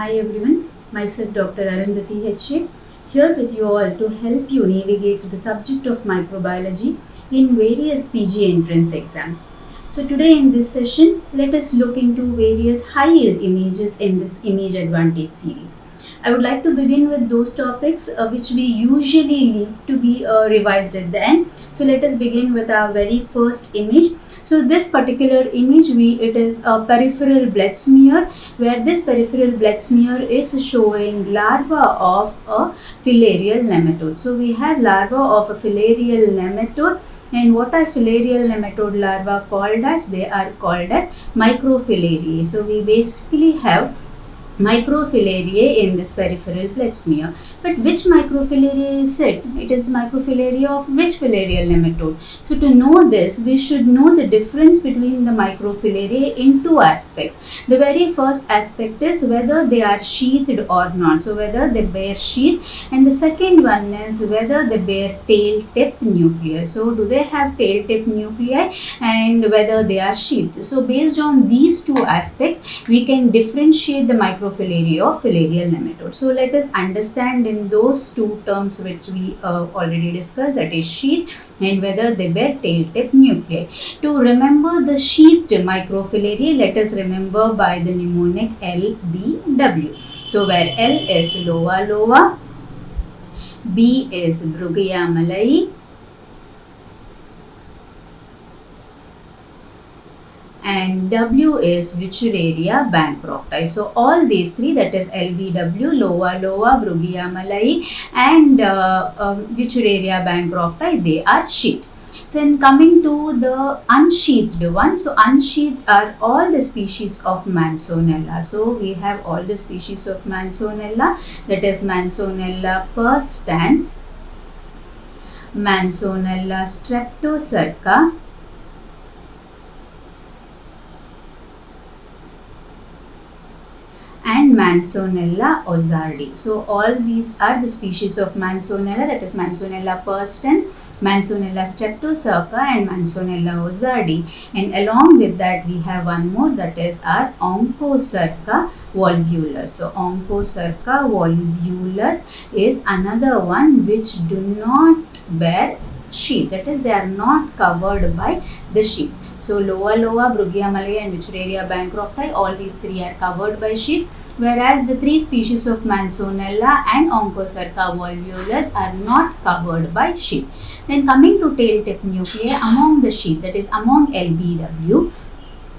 Hi everyone, myself Dr. Arundhati H.A. here with you all to help you navigate to the subject of microbiology in various PG entrance exams. So today in this session, let us look into various high-yield images in this image advantage series. I would like to begin with those topics which we usually leave to be revised at the end. So let us begin with our very first image. So this particular image, it is a peripheral blood smear, where this peripheral blood smear is showing larva of a filarial nematode. So we have larva of a filarial nematode. And what are filarial nematode larvae called as? They are called as microfilariae. So we basically have microfilariae in this peripheral blood smear. But which microfilariae is it? It is the microfilariae of which filarial nematode? So to know this, we should know the difference between the microfilariae in two aspects. The very first aspect is whether they are sheathed or not. So whether they bear sheath, and the second one is whether they bear tail tip nuclei. So do they have tail tip nuclei and whether they are sheathed. So based on these two aspects, we can differentiate the microfilariae of filarial nematode. So let us understand in those two terms which we already discussed, that is sheath and whether they bear tail tip nuclei. To remember the sheathed microfilariae, let us remember by the mnemonic LBW. So where L is loa loa, B is Brugia malayi, and W is Wuchereria bancrofti. So all these three, that is LBW, loa loa, Brugia malayi and Wuchereria bancrofti, they are sheathed. Then coming to the unsheathed one, so unsheathed are all the species of Mansonella. So we have all the species of Mansonella, that is Mansonella perstans, Mansonella streptocerca, and Mansonella ozardi. So all these are the species of Mansonella, that is Mansonella perstans, Mansonella streptocerca and Mansonella ozardi. And along with that we have one more, that is our Onchocerca volvulus. So Onchocerca volvulus is another one which do not bear sheath, that is they are not covered by the sheath. So loa loa, Brugia malayi and Wuchereria bancrofti, all these three are covered by sheath, whereas the three species of Mansonella and Onchocerca volvulus are not covered by sheath. Then coming to tail tip nuclei among the sheath, that is among LBW,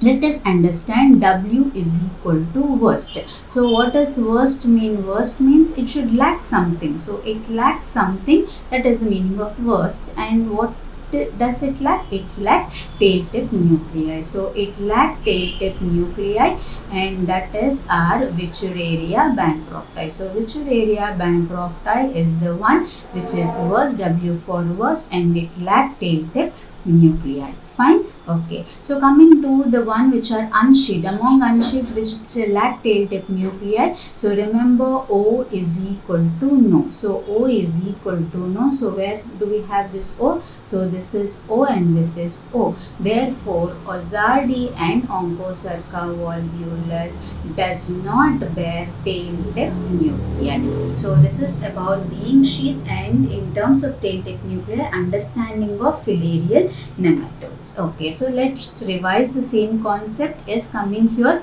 let us understand W is equal to worst. So what does worst mean? Worst means it should lack something. So it lacks something, that is the meaning of worst. And what does it lack? It lacks tail tip nuclei. So it lacks tail tip nuclei, and that is our Wuchereria bancrofti. So Wuchereria bancrofti is the one which is worst, W for worst, and it lacks tail tip nuclei. Fine. Okay. So coming to the one which are unsheathed, among unsheathed which lack tail tip nuclei. So remember O is equal to no. So O is equal to no. So where do we have this O? So this is O and this is O. Therefore ozardi and Onchocerca volvulus does not bear tail tip nuclei. So this is about being sheath, and in terms of tail tip nuclei, understanding of filarial nematodes. Okay, so let's revise the same concept is coming here.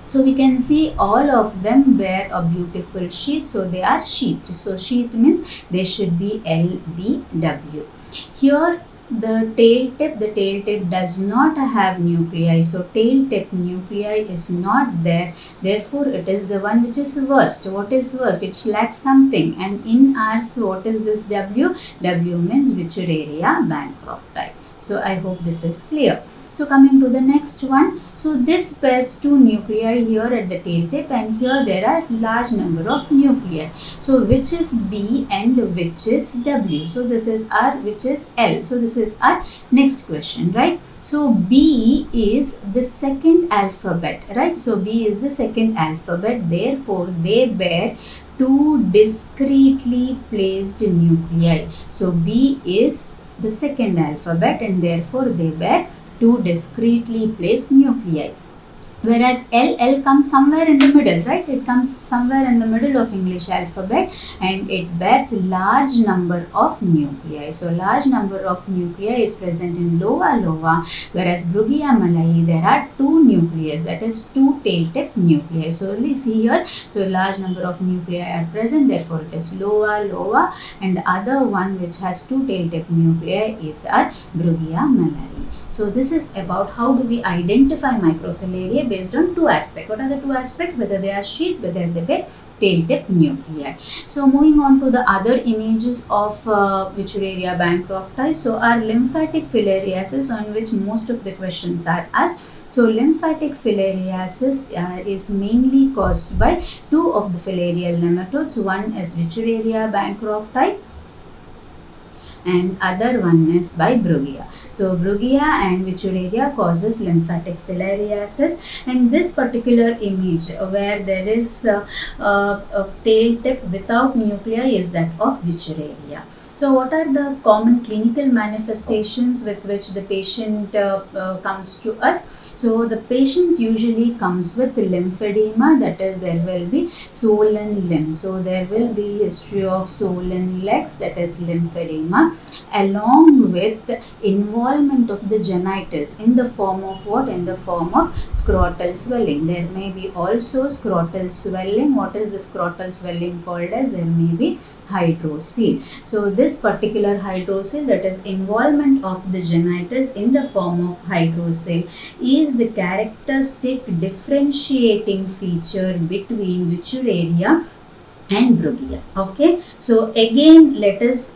So we can see all of them bear a beautiful sheath, so they are sheathed. So sheath means they should be LBW. Here the tail tip does not have nuclei, so tail tip nuclei is not there, therefore it is the one which is worst. What is worst? It lacks something, and in ours, what is this W? W means Wuchereria bancrofti. So I hope this is clear. So coming to the next one, so this bears two nuclei here at the tail tip, and here there are large number of nuclei. So which is B and which is W? So this is R, which is L. So this is our next question, right? So B is the second alphabet, right? So B is the second alphabet, therefore they bear two discretely placed nuclei. So B is the second alphabet, and therefore they bear two discretely placed nuclei. whereas L comes somewhere in the middle, right? It comes somewhere in the middle of English alphabet, and it bears large number of nuclei. So large number of nuclei is present in Lova lova, whereas Brugia malayi there are two nuclei, that is two tail tip nuclei. So only see here, so a large number of nuclei are present, therefore it is Lova lova, and the other one which has two tail tip nuclei is our Brugia malayi. So this is about how do we identify microfilariae based on two aspects. What are the two aspects? Whether they are sheath, whether they bear tail tip nuclei. So moving on to the other images of Wuchereria bancrofti. So our lymphatic filariasis, on which most of the questions are asked. So lymphatic filariasis is mainly caused by two of the filarial nematodes. One is Wuchereria bancrofti and other one is by Brugia. So Brugia and Wuchereria causes lymphatic filariasis, and this particular image where there is a tail tip without nuclei is that of Wuchereria. So what are the common clinical manifestations with which the patient comes to us? So the patients usually comes with lymphedema, that is there will be swollen limbs. So there will be history of swollen legs, that is lymphedema, along with involvement of the genitals in the form of what? In the form of scrotal swelling. There may be also scrotal swelling. What is the scrotal swelling called as? There may be hydrocele. So this particular hydrocele, that is involvement of the genitals in the form of hydrocele, is the characteristic differentiating feature between Wuchereria and Brugia. Okay, so again let us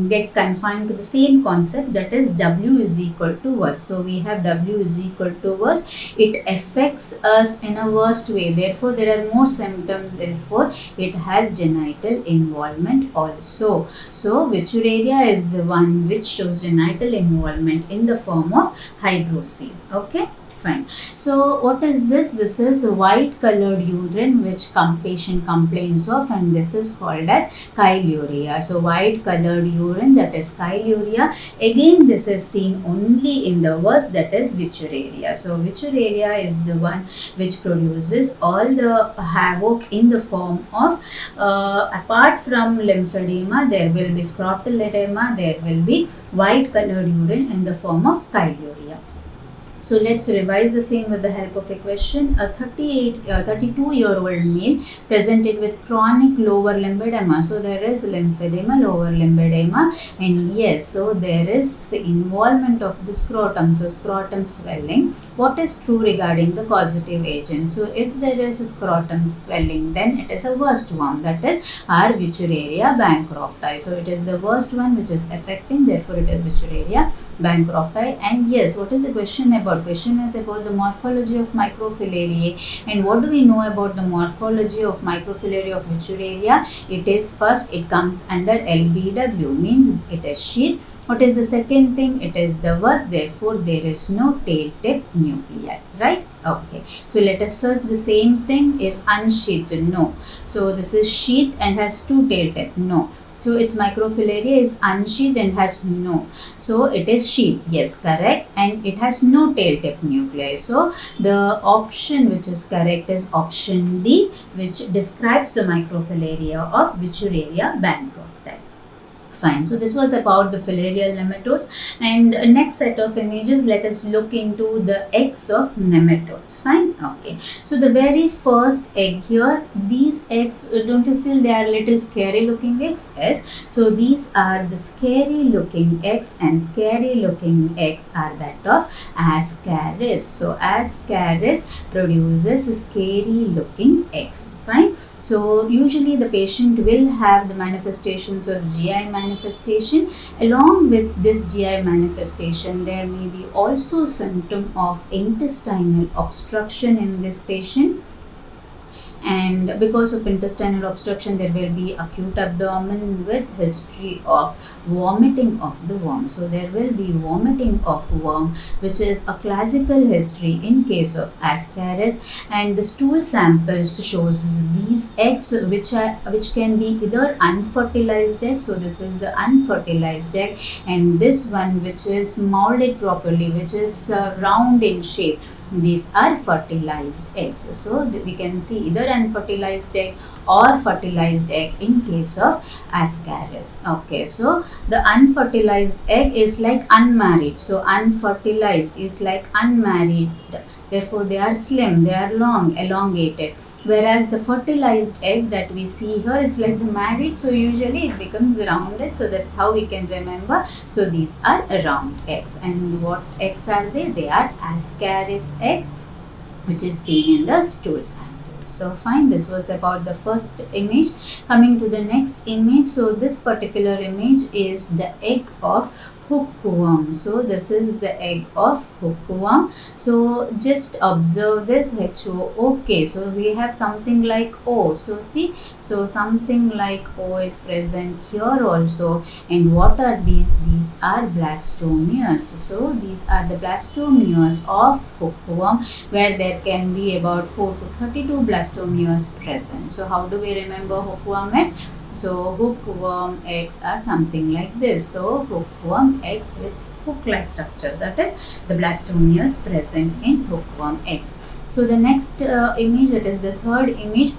get confined to the same concept, that is W is equal to VUS. So we have W is equal to VUS. It affects us in a worst way. Therefore, there are more symptoms. Therefore, it has genital involvement also. So Wuchereria is the one which shows genital involvement in the form of hydrocele. Okay. Fine. So what is this? This is white colored urine which patient complains of, and this is called as chyluria. So white colored urine, that is chyluria. Again, this is seen only in the VUS, that is Wuchereria. So Wuchereria is the one which produces all the havoc in the form of apart from lymphedema, there will be scrotal edema, there will be white colored urine in the form of chyluria. So let's revise the same with the help of a question. A 32-year-old male presented with chronic lower lymphedema. So there is lymphedema, lower lymphedema, and yes, so there is involvement of the scrotum. So scrotum swelling. What is true regarding the causative agent? So if there is a scrotum swelling, then it is a worst one, that is our Wuchereria bancrofti. So it is the worst one which is affecting, therefore it is Wuchereria bancrofti. And yes, what is the question about? Question is about the morphology of microfilariae. And what do we know about the morphology of microfilariae of Wuchereria? It is first, it comes under LBW, means it is sheath. What is the second thing? It is the VUS, therefore there is no tail tip nuclei, right? Okay, so let us search the same thing. Is unsheathed? No. So this is sheath and has two tail tip? No. So its microfilaria is unsheathed and has no. So it is sheath. Yes, correct. And it has no tail tip nuclei. So the option which is correct is option D, which describes the microfilaria of Wuchereria bancrofti. Fine. So this was about the filarial nematodes, and next set of images, let us look into the eggs of nematodes. Fine. Okay. So the very first egg here, these eggs, don't you feel they are little scary looking eggs? Yes. So these are the scary looking eggs, and scary looking eggs are that of Ascaris. So Ascaris produces scary looking eggs. Fine. So usually the patient will have the manifestations of GI manifestation. Along with this GI manifestation, there may be also symptom of intestinal obstruction in this patient. and because of intestinal obstruction there will be acute abdomen with history of vomiting of the worm. So there will be vomiting of worm, which is a classical history in case of Ascaris, and the stool samples shows these eggs which can be either unfertilized egg. So this is the unfertilized egg, and this one which is molded properly, which is round in shape, these are fertilized eggs. So we can see either unfertilized egg or fertilized egg in case of Ascaris. Okay, so the unfertilized egg is like unmarried. So unfertilized is like unmarried. Therefore, they are slim, they are long, elongated. Whereas the fertilized egg that we see here, it's like the married. So usually it becomes rounded. So that's how we can remember. So these are round eggs. And what eggs are they? They are Ascaris egg, which is seen in the stool sample. So fine, this was about the first image. Coming to the next image, so this particular image is the egg of hookworm. So this is the egg of hookworm. So just observe this HO. Okay, so we have something like O. So see, so something like O is present here also. And what are these? These are blastomeres. So these are the blastomeres of hookworm, where there can be about 4 to 32 blastomeres present. So how do we remember hookworm eggs? So hookworm eggs are something like this. So hookworm eggs with hook-like structures, that is the blastomeres present in hookworm eggs. So the next image, that is the third image.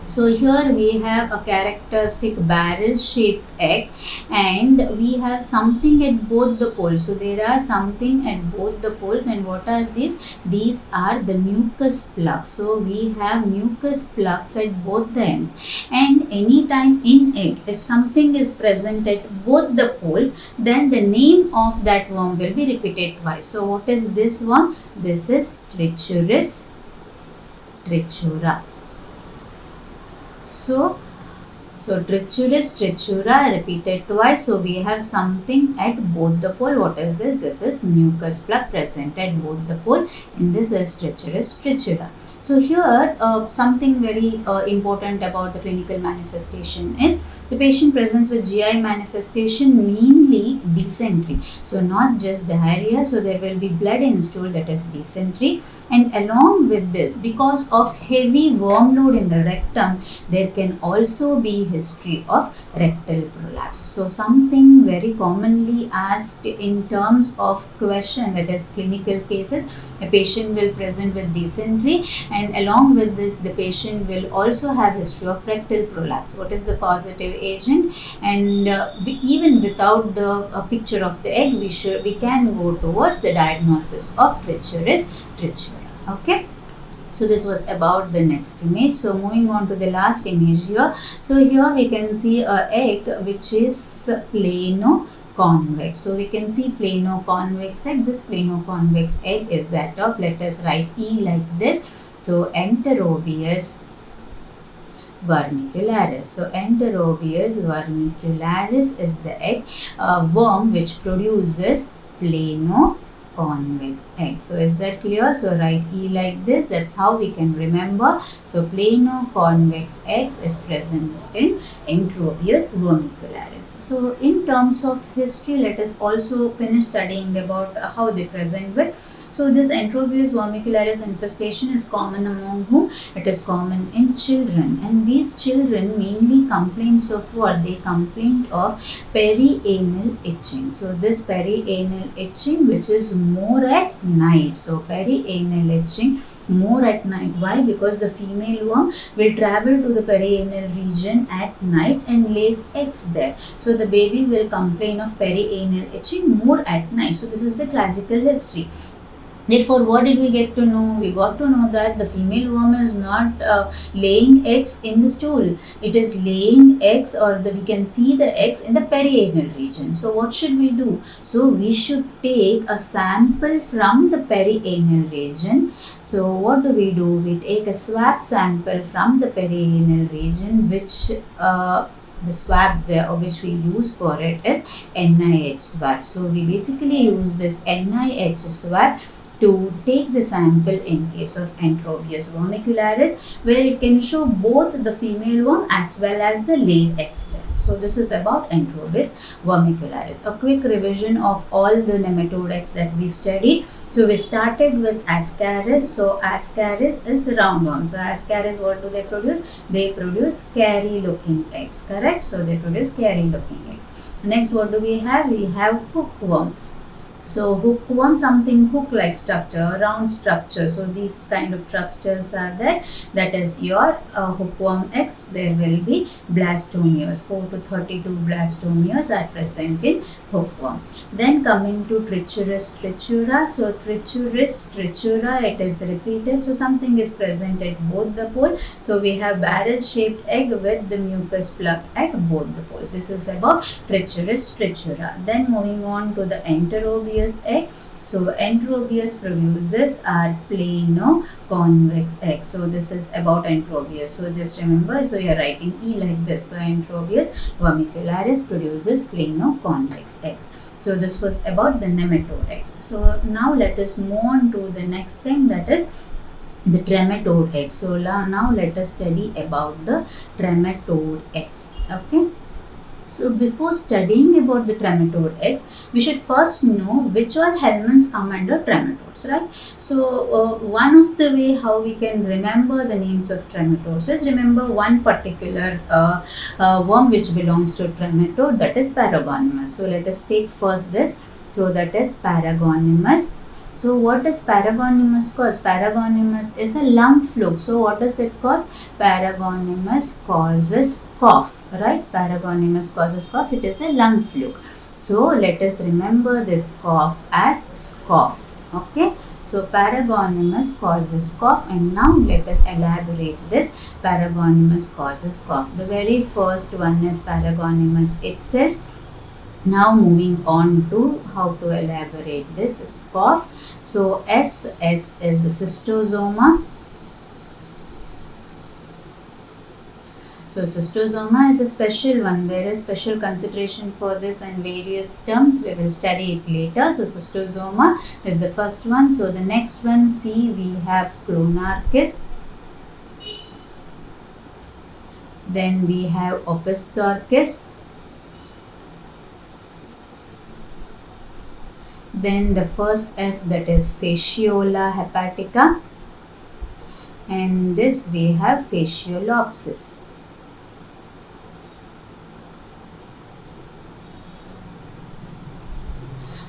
So here we have a characteristic barrel-shaped egg, and we have something at both the poles. So there are something at both the poles, and what are these? These are the mucus plugs. So we have mucus plugs at both the ends, and anytime in egg, if something is present at both the poles, then the name of that worm will be repeated twice. So what is this worm? This is Trichuris trichura. So Trichuris trichura repeated twice. So we have something at both the pole. What is this? This is mucus plug present at both the pole, and this is Trichuris trichura. So here something very important about the clinical manifestation is the patient presents with GI manifestation, mainly dysentery. So not just diarrhea. So there will be blood in stool, that is dysentery, and along with this, because of heavy worm load in the rectum, there can also be history of rectal prolapse. So something very commonly asked in terms of question, that is clinical cases, a patient will present with dysentery, and along with this the patient will also have history of rectal prolapse. What is the causative agent? And even without the picture of the egg, we can go towards the diagnosis of Trichuris trichura. Okay. So this was about the next image. So moving on to the last image here. So here we can see an egg which is plano-convex. So we can see plano-convex egg. This plano-convex egg is that of, let us write E like this. So Enterobius vermicularis. So Enterobius vermicularis is the egg worm which produces plano-convex egg. So is that clear? So write E like this. That's how we can remember. So plano-convex eggs is present in Enterobius vermicularis. So in terms of history, let us also finish studying about how they present with. So this Enterobius vermicularis infestation is common among whom? It is common in children, and these children mainly complains of what? They complain of perianal itching. So this perianal itching which is more at night. So perianal itching more at night. Why? Because the female worm will travel to the perianal region at night and lays eggs there. So the baby will complain of perianal itching more at night. So this is the classical history. Therefore, what did we get to know? We got to know that the female worm is not laying eggs in the stool. It is laying eggs, or we can see the eggs in the perianal region. So what should we do? So we should take a sample from the perianal region. So what do? We take a swab sample from the perianal region, which the swab which we use for it is NIH swab. So we basically use this NIH swab to take the sample in case of Enterobius vermicularis, where it can show both the female worm as well as the laid eggs there. So this is about Enterobius vermicularis. A quick revision of all the nematode eggs that we studied. So we started with Ascaris. So Ascaris is roundworm. So Ascaris, what do they produce? They produce scary looking eggs, correct? So they produce scary looking eggs. Next, what do we have? We have hookworm. So hookworm, something hook-like structure, round structure. So these kind of structures are there. That is your hookworm eggs. There will be blastomeres. 4 to 32 blastomeres are present in hookworm. Then coming to Trichuris trichura. So Trichuris trichura, it is repeated. So something is present at both the poles. So we have barrel-shaped egg with the mucus plug at both the poles. This is about Trichuris trichura. Then moving on to the Enterobius egg. So Enterobius produces are plano-convex egg. So this is about Enterobius. So just remember, so you are writing E like this. So Enterobius vermicularis produces plano-convex eggs. So this was about the nematode eggs. So now let us move on to the next thing, that is the trematode eggs. So now let us study about the trematode eggs. Okay. So before studying about the trematode eggs, we should first know which all helminths come under trematodes, right? So one of the way how we can remember the names of trematodes is remember one particular worm which belongs to trematode, that is Paragonimus. So let us take first this. So that is Paragonimus. So what does Paragonimus cause? Paragonimus is a lung fluke. So what does it cause? Paragonimus causes cough, right? Paragonimus causes cough. It is a lung fluke. So let us remember this cough as cough. Okay. So Paragonimus causes cough, and now let us elaborate this. Paragonimus causes cough. The very first one is Paragonimus itself. Now moving on to how to elaborate this cough. So SS is the cystosoma. So cystosoma is a special one. There is special consideration for this and various terms. We will study it later. So cystosoma is the first one. So the next one, C, we have Clonarchus. Then we have Opisthorchis. Then the first F, that is Fasciola hepatica, and this we have Fasciolopsis.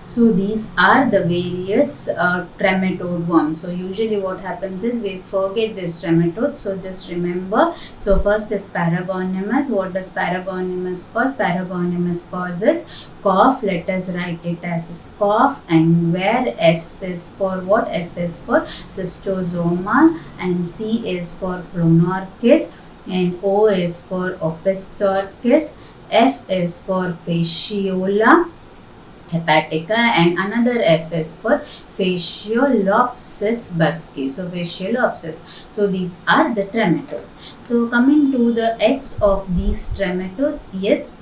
So these are the various trematode worms. So usually what happens is we forget this trematode. So just remember. So first is Paragonimus. What does Paragonimus cause? Paragonimus causes cough. Let us write it as cough. And where S is for what? S is for cystosoma, and C is for Clonarchus, and O is for Opisthorchis, F is for Fasciola hepatica, and another F is for Fasciolopsis busci. So Fasciolopsis. So these are the trematodes. So coming to the eggs of these trematodes, yes.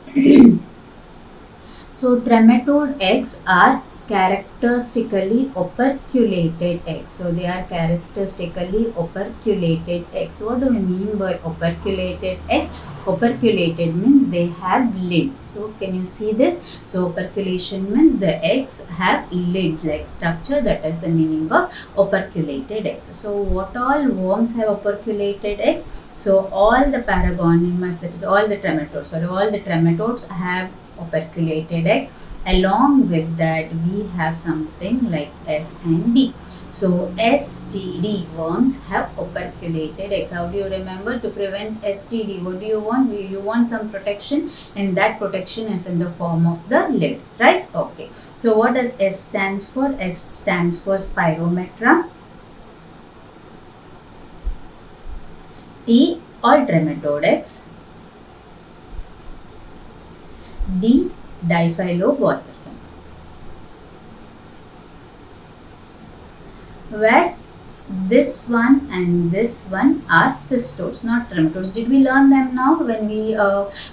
So trematode eggs are characteristically operculated eggs. So they are characteristically operculated eggs. What do we mean by operculated eggs? Operculated means they have lid. So can you see this? So operculation means the eggs have lid like structure. That is the meaning of operculated eggs. So what all worms have operculated eggs? So all the Paragonimus, that is all the trematodes, all the trematodes have operculated egg. Along with that, we have something like S and D. So STD worms have operculated eggs. How do you remember to prevent STD? What do you want? You want some protection, and that protection is in the form of the lid, right? Okay. So what does S stands for? S stands for Spirometra. T, all trematode eggs. D, Diphyllobothrium. Where this one and this one are cystodes, not trematodes. Did we learn them now when we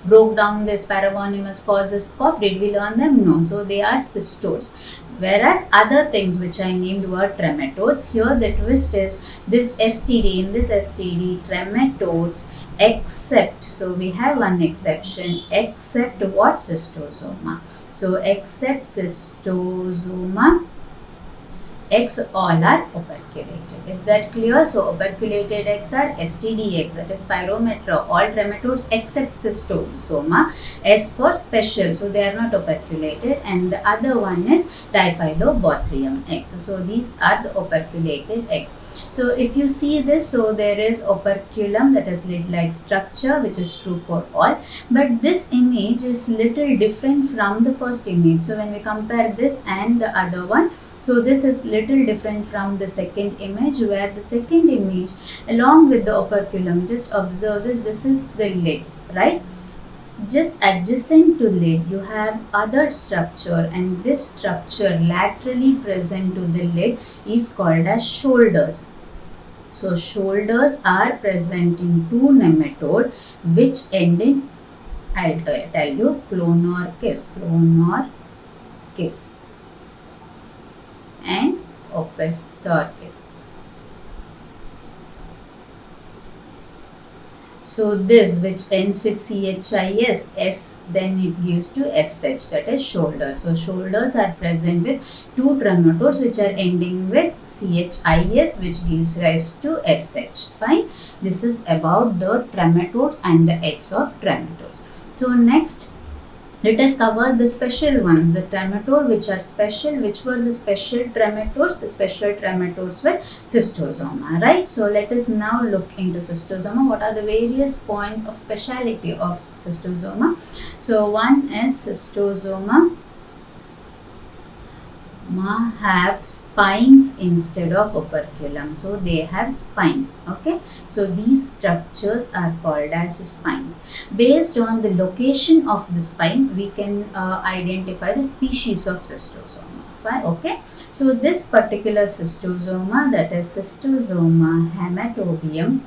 broke down this paragonimus causes cough? Did we learn them? No. So they are cystodes. Whereas other things which I named were trematodes. Here the twist is this STD, in this STD, trematodes except, so we have one exception, except what? Cystosoma. So except cystosoma, eggs all are operculated. Is that clear? So operculated eggs are STD eggs, that is Spirometra, all trematodes except cystosoma. S for special, so they are not operculated, and the other one is Diphyllobothrium eggs. So these are the operculated eggs. So if you see this, so there is operculum, that is lid-like structure, which is true for all, but this image is little different from the first image. So when we compare this and the other one, so this is little different from the second image, where the second image along with the operculum, just observe this is the lid, right? Just adjacent to lid you have other structure, and this structure laterally present to the lid is called as shoulders. So shoulders are present in two nematode which end in, I'll tell you, clonorchis and Opisthorchis. So this which ends with CHIS, S, then it gives to SH, that is shoulders. So shoulders are present with two trematodes which are ending with CHIS, which gives rise to SH. Fine. This is about the trematodes and the eggs of trematodes. So next, let us cover the special ones, the trematode which are special. Which were the special trematodes? The special trematodes were cystosoma, right? So let us now look into cystosoma. What are the various points of speciality of cystosoma? So one is cystosoma have spines instead of operculum. So they have spines. Okay. So these structures are called as spines. Based on the location of the spine, we can identify the species of cystosoma. Fine. Okay. So this particular cystosoma, that is cystosoma hematobium,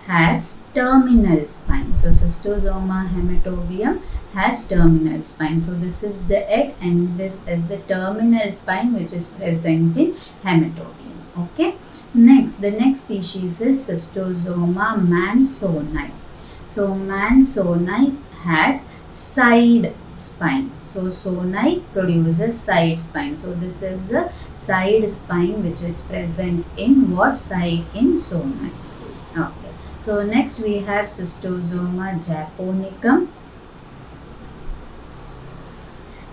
has terminal spine. So cystosoma hematobium has terminal spine. So this is the egg and this is the terminal spine which is present in hematobium. Okay. Next, the next species is cystosoma mansoni. So mansoni has side spine. So soni produces side spine. So this is the side spine which is present in what side? In soni. Okay. So next we have cystosoma japonicum.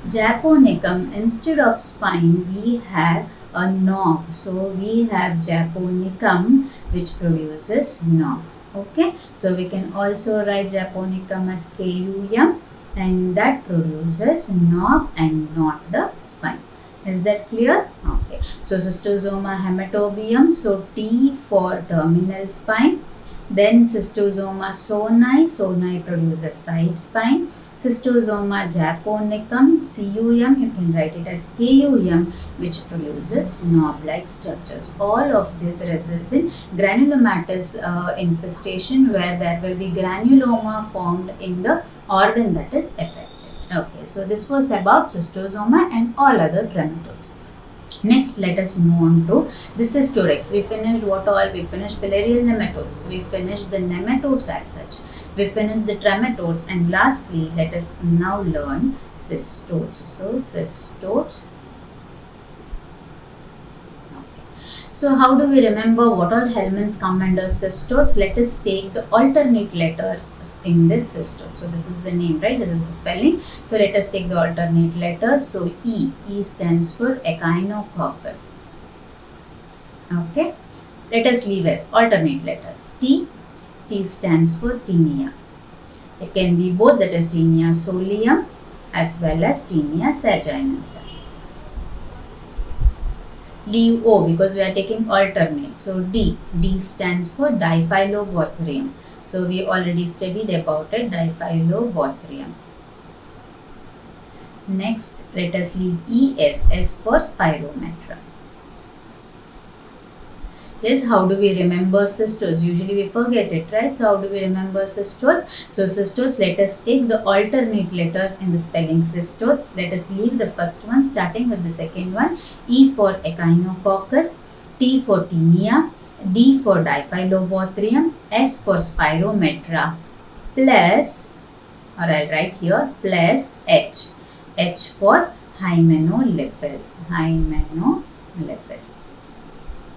Japonicum, instead of spine we have a knob. So we have japonicum which produces knob. Okay. So we can also write japonicum as KUM, and that produces knob and not the spine. Is that clear? Okay. So cystosoma hematobium, so T for terminal spine. Then cystosoma soni, soni produces side spine. Cystosoma japonicum, CUM, you can write it as KUM, which produces knob-like structures. All of this results in granulomatous infestation, where there will be granuloma formed in the organ that is affected. Okay, so this was about cystosoma and all other trematodes. Next, let us move on to the cystodex. We finished what all? We finished filarial nematodes. We finished the nematodes as such. We finished the trematodes, and lastly, let us now learn cystodes. So cystodes. So how do we remember what all elements come under cystodes? Let us take the alternate letter in this cystode. So this is the name, right? This is the spelling. So let us take the alternate letters. So E. E stands for Echinococcus. Okay. Let us leave S. Alternate letters. T. T stands for Taenia. It can be both, that is Taenia solium as well as Taenia saginata. Leave O because we are taking alternate. So D. D stands for Diphyllobothrium. So we already studied about it, Diphyllobothrium. Next, let us leave ES, S for Spirometra. Yes, how do we remember cystodes? Usually we forget it, right? So how do we remember cystodes? So cystodes, let us take the alternate letters in the spelling cystodes. Let us leave the first one starting with the second one. E for Echinococcus, T for Tinea, D for Diphyllobothrium, S for Spirometra, plus, or I'll write here, plus H. H for Hymenolipus. Hymenolipus.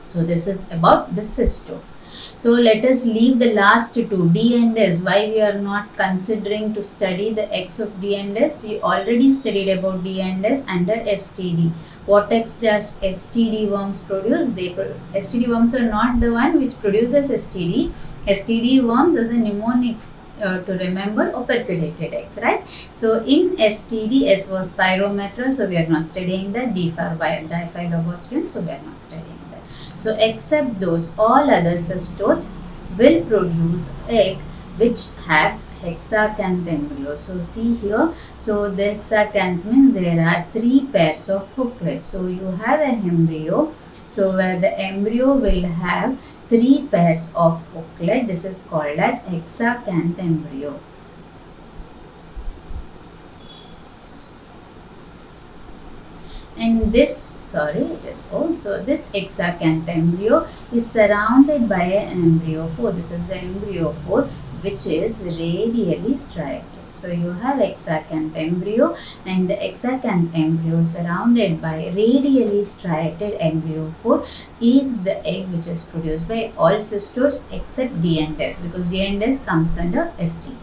So this is about the cystodes. So let us leave the last two, D and S. Why we are not considering to study the X of D and S? We already studied about D and S under STD. What X does STD worms produce? STD worms are not the one which produces STD. STD worms are the mnemonic to remember operculated eggs, right? So in STD, S was Spirometra, so we are not studying that. D for Diphyllobothrium, so we are not studying that. So except those, all other cystodes will produce egg which has hexacanth embryo. So see here, so the hexacanth means there are 3 pairs of hooklets. So you have an embryo, so where the embryo will have 3 pairs of hooklet. This is called as hexacanth embryo. And this, this hexacanth embryo is surrounded by an embryophore. This is the embryophore which is radially striated. So you have hexacanth embryo, and the hexacanth embryo surrounded by radially striated embryophore is the egg which is produced by all cystodes except D and S, because D and S comes under STD.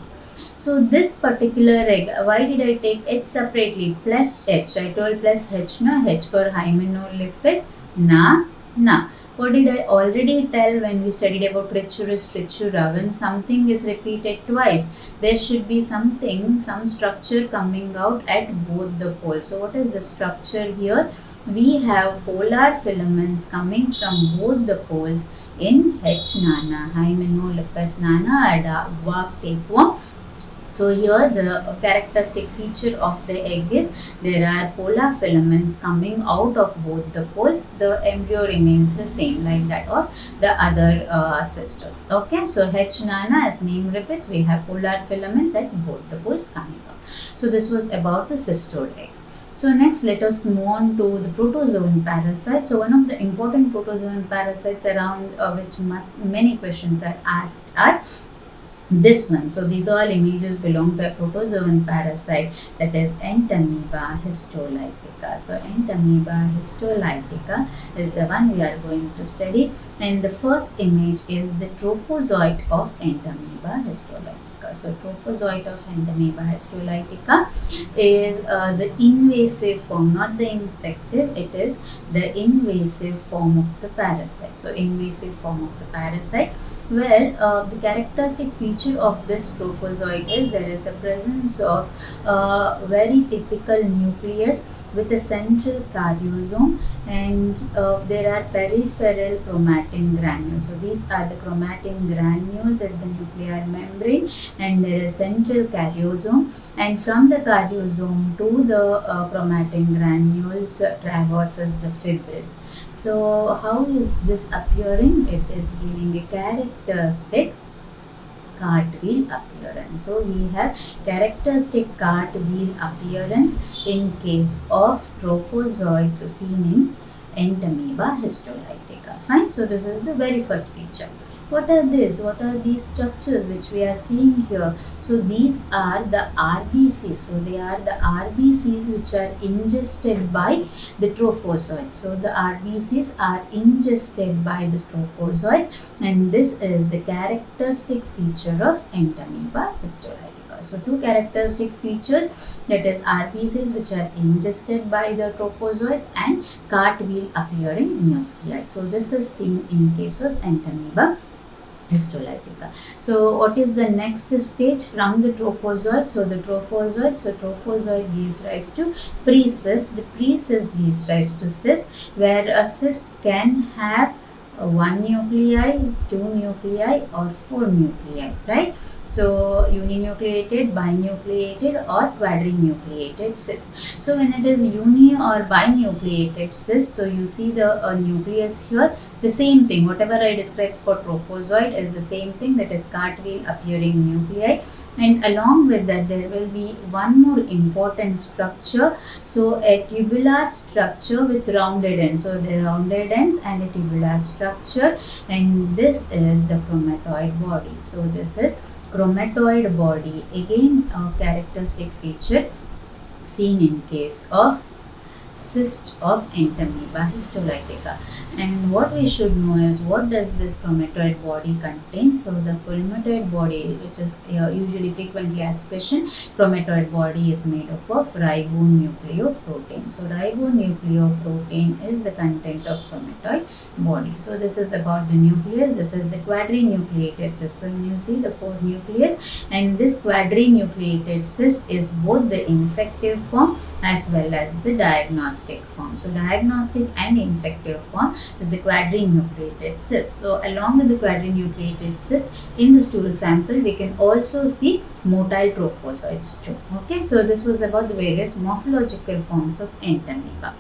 So this particular egg, why did I take H separately? Plus H. I told plus H, no? H for Hymenolipus, na. What did I already tell when we studied about Trichuris trichura? When something is repeated twice, there should be some structure coming out at both the poles. So what is the structure here? We have polar filaments coming from both the poles in H nana, Hymenolipus nana, dwarf tapeworm. So here the characteristic feature of the egg is there are polar filaments coming out of both the poles. The embryo remains the same like that of the other cystodes. Okay, so H nana, as name repeats, we have polar filaments at both the poles coming out. So this was about the cystode eggs. So next, let us move on to the protozoan parasites. So one of the important protozoan parasites around which many questions are asked are this one. So these all images belong to a protozoan parasite, that is Entamoeba histolytica. So Entamoeba histolytica is the one we are going to study, and the first image is the trophozoite of Entamoeba histolytica. So trophozoite of Entamoeba histolytica is the invasive form, not the infective, it is the invasive form of the parasite. So invasive form of the parasite, where the characteristic feature of this trophozoite is there is a presence of very typical nucleus with a central karyosome, and there are peripheral chromatin granules. So these are the chromatin granules at the nuclear membrane, and there is central karyosome, and from the karyosome to the chromatin granules traverses the fibrils. So how is this appearing? It is giving a characteristic cartwheel appearance. So we have characteristic cartwheel appearance in case of trophozoites seen in Entamoeba histolytica. Fine. So this is the very first feature. What are these? What are these structures which we are seeing here? So these are the RBCs. So they are the RBCs which are ingested by the trophozoites. So the RBCs are ingested by the trophozoites, and this is the characteristic feature of Entamoeba histolytica. So two characteristic features, that is RBCs which are ingested by the trophozoites and cartwheel appearing nuclei. So this is seen in case of Entamoeba histolytica. So what is the next stage from the trophozoite? So the trophozoite gives rise to precyst. The precyst gives rise to cyst, where a cyst can have one nuclei, two nuclei, or four nuclei, right? So uninucleated, binucleated, or quadrinucleated cyst. So when it is uni or binucleated cyst, so you see the nucleus here, the same thing, whatever I described for trophozoite is the same thing, that is cartwheel appearing nuclei. And along with that there will be one more important structure, so a tubular structure with rounded ends, so the rounded ends and a tubular structure, and this is the chromatoid body. So this is chromatoid body, again a characteristic feature seen in case of cyst of Entamoeba histolytica. And what we should know is, what does this chromatoid body contain? So the chromatoid body, which is usually frequently asked question, chromatoid body is made up of ribonucleoprotein. So ribonucleoprotein is the content of chromatoid body. So this is about the nucleus. This is the quadrinucleated cyst. So you see the four nucleus, and this quadrinucleated cyst is both the infective form as well as the diagnostic form. So diagnostic and infective form is the quadrinucleated cyst. So along with the quadrinucleated cyst, in the stool sample we can also see motile trophozoites too. Okay, so this was about the various morphological forms of Entamoeba.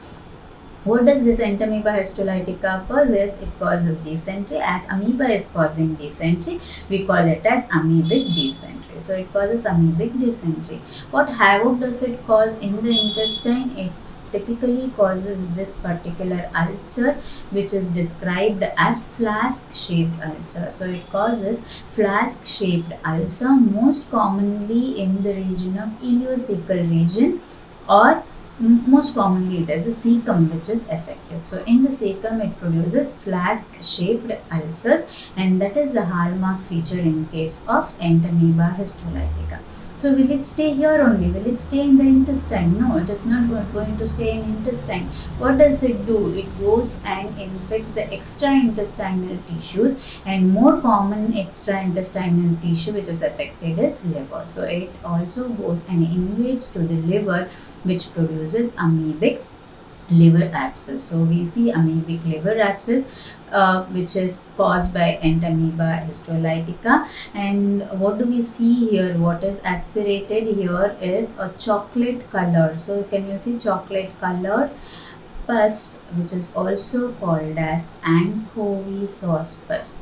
What does this Entamoeba histolytica causes? It causes dysentery. As amoeba is causing dysentery, we call it as amoebic dysentery. So it causes amoebic dysentery. What havoc does it cause in the intestine? It typically causes this particular ulcer, which is described as flask-shaped ulcer. So it causes flask-shaped ulcer, most commonly in the region of ileocecal region, or most commonly it is the cecum which is affected. So in the cecum it produces flask-shaped ulcers, and that is the hallmark feature in case of Entamoeba histolytica. So will it stay here only? Will it stay in the intestine? No, it is not going to stay in intestine. What does it do? It goes and infects the extraintestinal tissues, and more common extraintestinal tissue which is affected is liver. So it also goes and invades to the liver, which produces amoebic liver abscess. So we see amoebic liver abscess which is caused by Entamoeba histolytica. And what do we see here? What is aspirated here is a chocolate color. So can you see chocolate colored pus, which is also called as anchovy sauce pus.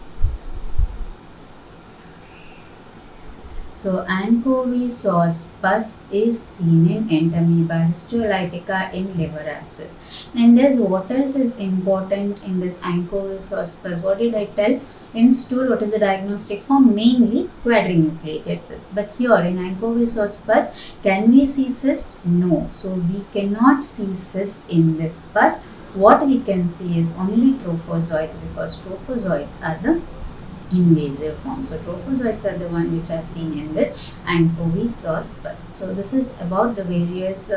So anchovy sauce pus is seen in Entamoeba histolytica in liver abscess. And as what else is important in this anchovy sauce pus? What did I tell? In stool, what is the diagnostic form? Mainly quadrinucleated cyst. But here in anchovy sauce pus, can we see cyst? No. So we cannot see cyst in this pus. What we can see is only trophozoites, because trophozoites are the invasive form. So trophozoites are the one which are seen in this anchovy sauce pus. So this is about the various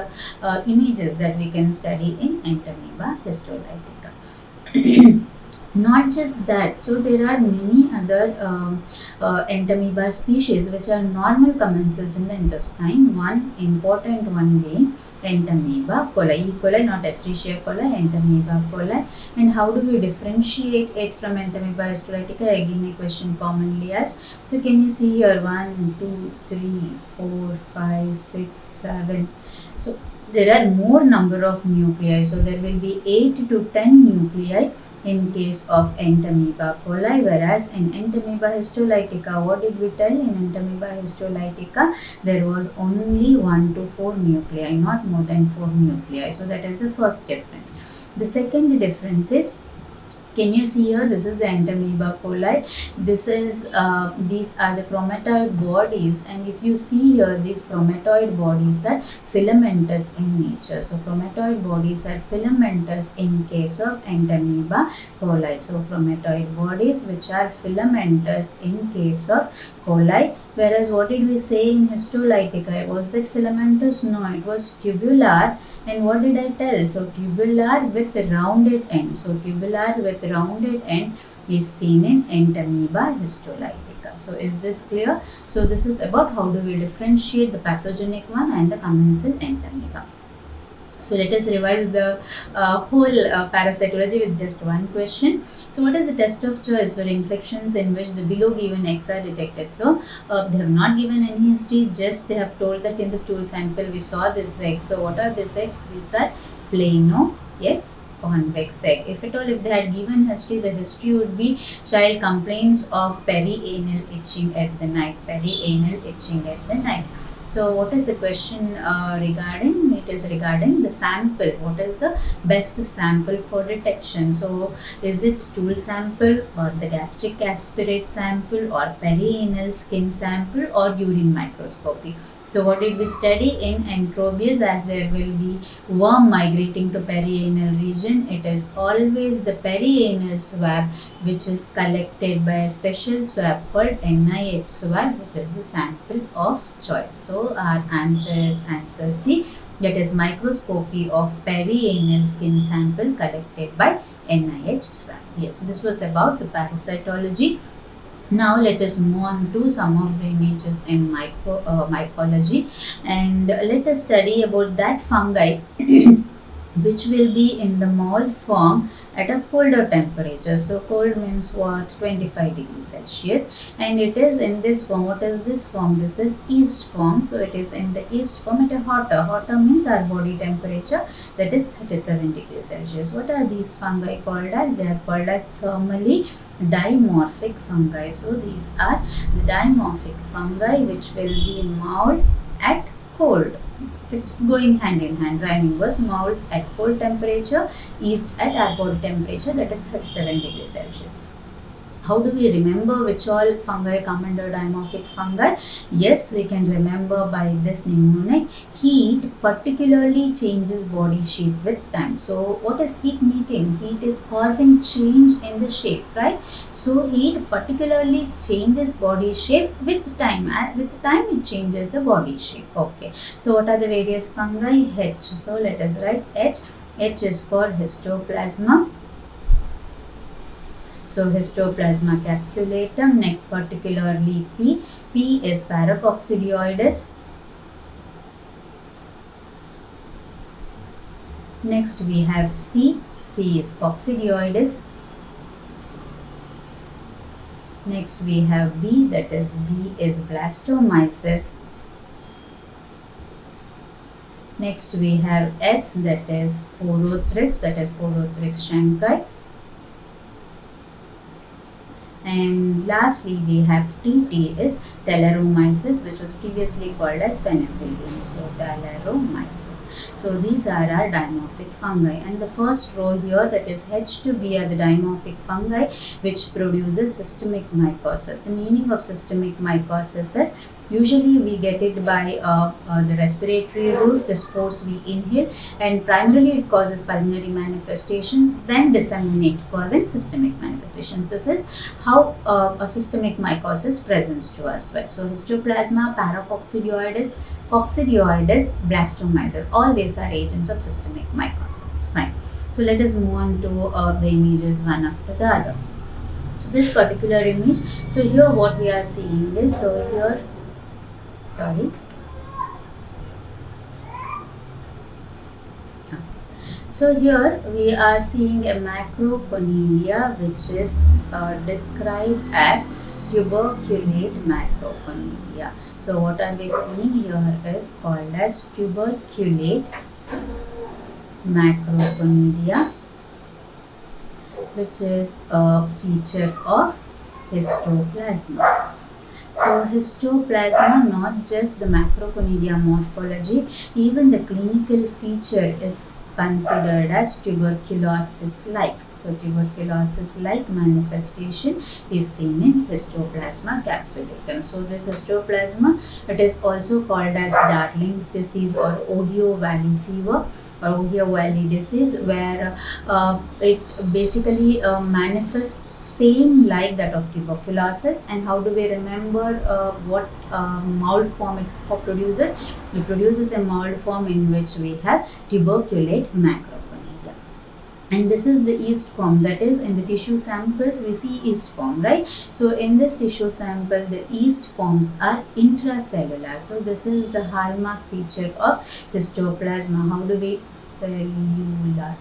images that we can study in Entamoeba histolytica. Not just that, so there are many other Entamoeba species which are normal commensals in the intestine. One important one being Entamoeba coli. E. coli, not Escherichia coli, Entamoeba coli. And how do we differentiate it from Entamoeba histolytica? Again, a question commonly asked. So can you see here 1, 2, 3, 4, 5, 6, 7. So there are more number of nuclei. So there will be 8 to 10 nuclei in case of Entamoeba coli, whereas in Entamoeba histolytica, what did we tell? In Entamoeba histolytica, there was only 1 to 4 nuclei, not more than 4 nuclei. So that is the first difference. The second difference is, can you see here? This is the Entamoeba coli. This is these are the chromatoid bodies, and if you see here, these chromatoid bodies are filamentous in nature. So chromatoid bodies are filamentous in case of Entamoeba coli. So chromatoid bodies which are filamentous in case of coli. Whereas what did we say in histolytica? Was it filamentous? No, it was tubular. And what did I tell? So tubular with rounded ends. So tubulars with rounded ends is seen in Entamoeba histolytica. So is this clear? So this is about how do we differentiate the pathogenic one and the commensal Entamoeba. So let us revise the whole parasitology with just one question. So what is the test of choice for infections in which the below given X are detected? So they have not given any history, just they have told that in the stool sample we saw this X. So what are these X? These are plano, yes, convex egg. If at all, if they had given history, the history would be child complaints of perianal itching at the night, perianal itching at the night. So what is the question regarding? It is regarding the sample. What is the best sample for detection? So is it stool sample or the gastric aspirate sample or perianal skin sample or urine microscopy? So what did we study in Enterobius? As there will be worm migrating to perianal region, it is always the perianal swab which is collected by a special swab called NIH swab, which is the sample of choice. So our answer is answer C, that is microscopy of perianal skin sample collected by NIH swab. Yes, this was about the parasitology. Now let us move on to some of the images in mycology, and let us study about that fungi which will be in the mold form at a colder temperature. So cold means what? 25 degrees Celsius, and it is in this form. What is this form? This is yeast form. So it is in the yeast form at a hotter means our body temperature, that is 37 degrees Celsius. What are these fungi called as? They are called as thermally dimorphic fungi. So these are the dimorphic fungi which will be mold at cold. It's going hand in hand, rhyming words. Molds at cold temperature, yeast at our body temperature, that is 37 degrees Celsius. How do we remember which all fungi come under dimorphic fungi? Yes, we can remember by this mnemonic. Heat particularly changes body shape with time. So what is heat making? Heat is causing change in the shape, right? So heat particularly changes body shape with time. With time it changes the body shape. Okay. So what are the various fungi? H. So let us write H. H is for histoplasma. So histoplasma capsulatum. Next, particularly P. P is Paracoccidioides. Next we have C. C is Coccidioides. Next we have B, that is B is Blastomyces. Next we have S, that is Porothrix, Porothrix and lastly we have TT is Telleromyces, which was previously called as penicillium. So Telleromyces. So these are our dimorphic fungi, and the first row here, that is H to B, are the dimorphic fungi which produces systemic mycosis. The meaning of systemic mycosis is usually we get it by the respiratory route, the spores we inhale, and primarily it causes pulmonary manifestations, then disseminate, causing systemic manifestations. This is how a systemic mycosis presents to us. Right? So histoplasma, Paracoccidioides, Coccidioides, Blastomyces, all these are agents of systemic mycosis. Fine. So let us move on to the images one after the other. So this particular image, so here what we are seeing is, so here, sorry. So here we are seeing a macroconidia which is described as tuberculate macroconidia. So what are we seeing here is called as tuberculate macroconidia, which is a feature of histoplasma. So histoplasma, not just the macroconidia morphology, even the clinical feature is considered as tuberculosis-like. So tuberculosis-like manifestation is seen in histoplasma capsulatum. So this histoplasma, it is also called as Darling's disease or Ohio Valley fever or Ohio Valley disease, where it basically manifests same like that of tuberculosis. And how do we remember what mold form it produces? It produces a mold form in which we have tuberculate macroconidia. and this is the yeast form, that is in the tissue samples we see yeast form, right? So in this tissue sample the yeast forms are intracellular. So this is the hallmark feature of histoplasma. How do we cellular?